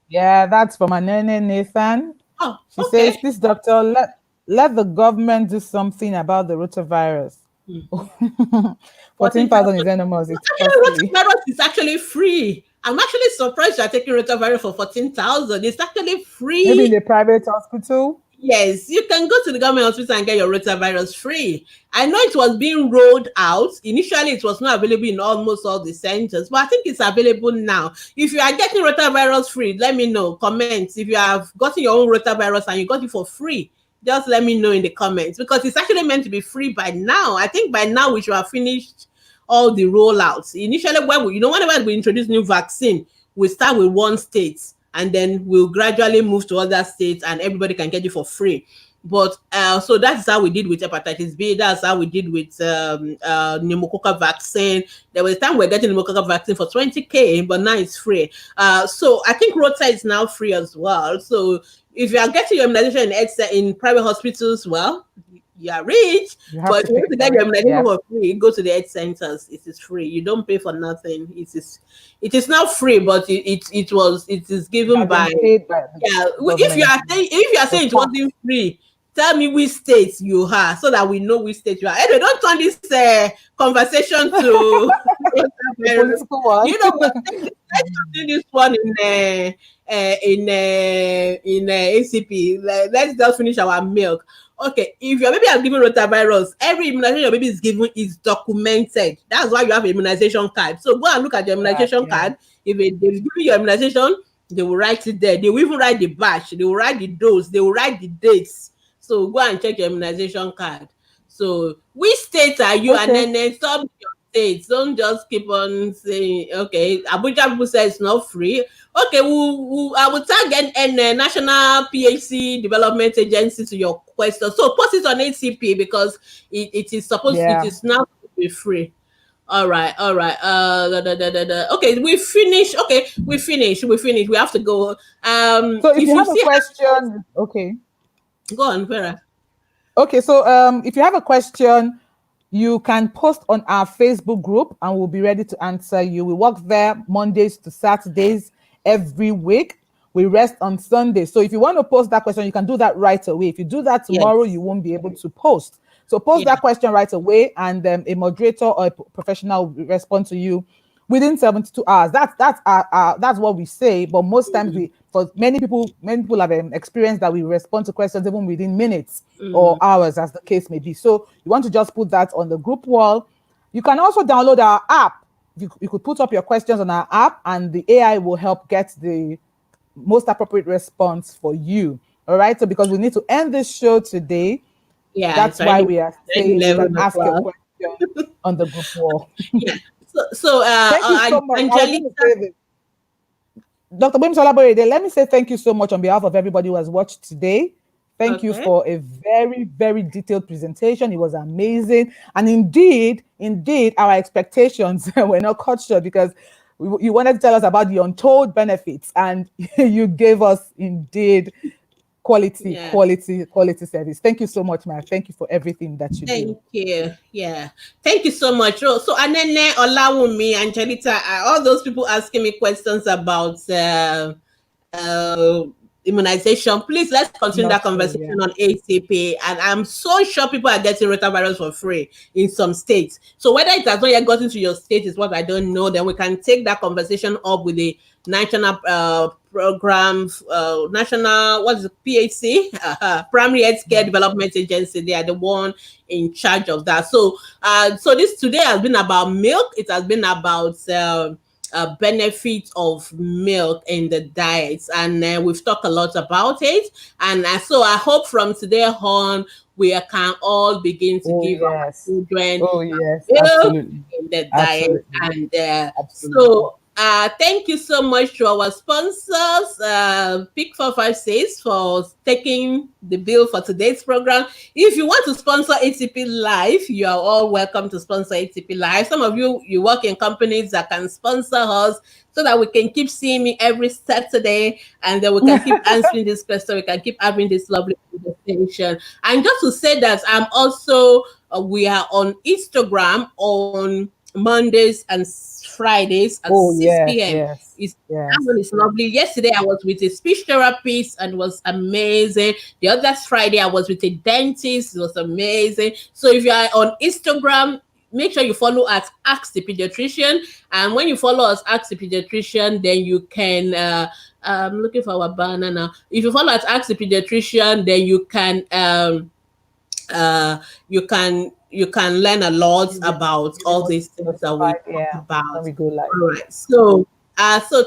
Yeah, that's from Anene Nathan. Oh, She okay. says, please, doctor, let the government do something about the rotavirus. Mm-hmm. 14,000 is enormous. It's Actually, costly. rotavirus is actually free. I'm actually surprised you're taking rotavirus for 14,000. It's actually Maybe in free. a private hospital. Yes, you can go to the government hospital and get your rotavirus free. I know it was being rolled out. Initially, it was not available in almost all the centers, but I think it's available now. If you are getting rotavirus free, let me know. Comments. If you have gotten your own rotavirus and you got it for free, just let me know in the comments, because it's actually meant to be free by now. I think by now we should have finished all the rollouts. Initially, whenever we introduce new vaccine, we start with one state and then we'll gradually move to other states and everybody can get it for free. But so that's how we did with hepatitis B. That's how we did with pneumococcal vaccine. There was a time we were getting pneumococcal vaccine for 20K, but now it's free. So I think Rota is now free as well. So if you are getting your immunization in private hospitals, well, you are rich, but if you want to get your immunization for free, go to the health centers. It is free. You don't pay for nothing. It is not free, but it is given by if you are saying it wasn't free, tell me which state you are so that we know which state you are. Anyway, don't turn this conversation to political one. You know what? Let's do this one in ACP. Let's just finish our milk. Okay, if your baby has given rotavirus, every immunization your baby is given is documented. That's why you have an immunization card. So go and look at your immunization card. If they've given you your immunization, they will write it there. They will even write the batch. They will write the dose. They will write the dates. So go and check your immunization card. So which state are you? Okay. And then stop your states. Don't just keep on saying, okay, Abuja people say it's not free. Okay, I will tag a National PHC Development Agency to your question. So post it on ACP because it is supposed it is now to be free. All right. Okay, we finish. Okay, we finish. We have to go. So if you have a question, okay. Go on, Vera. Okay, so if you have a question, you can post on our Facebook group and we'll be ready to answer you. We work there Mondays to Saturdays every week. We rest on Sunday. So if you want to post that question, you can do that right away. If you do that tomorrow, you won't be able to post. So post that question right away, and a moderator or a professional will respond to you within 72 hours. That's what we say. But most times, for many people have experienced that we respond to questions even within minutes or hours, as the case may be. So you want to just put that on the group wall. You can also download our app. You could put up your questions on our app, and the AI will help get the most appropriate response for you. All right. So because we need to end this show today, that's why we are saying you can ask your question on the group wall. So thank you so much. Dr. Gbemisola Boyede, let me say thank you so much on behalf of everybody who has watched today. Thank you for a very, very detailed presentation. It was amazing. And indeed, our expectations were not cut short, because you wanted to tell us about the untold benefits, and you gave us indeed quality service. Thank you so much, ma'am. Thank you for everything that you do. Thank you. Yeah. Thank you so much. So Anene, Olawumi, Angelita, all those people asking me questions about immunization, please let's continue that conversation on ACP. And I'm so sure people are getting rotavirus for free in some states. So whether it has not yet gotten to your state is what I don't know. Then we can take that conversation up with the national programs, national, what is it, PHC, Primary Health Care Development Agency. They are the one in charge of that. So this today has been about milk. It has been about benefits of milk in the diets, and we've talked a lot about it. And so I hope from today on we can all begin to give our children milk in the diet. And so Thank you so much to our sponsors, Pick 456, for taking the bill for today's program. If you want to sponsor ATP Live, you are all welcome to sponsor ATP Live. Some of you work in companies that can sponsor us so that we can keep seeing me every Saturday, and then we can keep answering this question. We can keep having this lovely conversation. And just to say that I'm also, we are on Instagram on Mondays and Fridays at Oh 6 yes, p.m. yes, It's, that yes. one is lovely. Yesterday I was with a speech therapist and it was amazing. The other Friday I was with a dentist. It was amazing. So if you are on Instagram, make sure you follow at Ask the Pediatrician. And when you follow us, Ask the Pediatrician, then you can. I'm looking for our banner now. If you follow at Ask the Pediatrician, then uh, you can learn a lot about You'll be all these things that we notified, talk yeah, when about. we go live. All right. So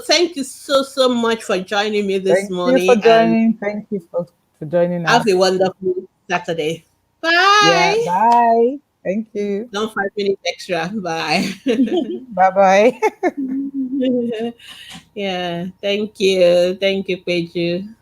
thank you so much for joining me this Thank you for morning, and joining. Thank you for joining have us. a wonderful Saturday. Yeah, Bye. bye. Thank you. Don't 5 minutes extra. Bye. Bye bye. Yeah. Thank you. Thank you, Peju.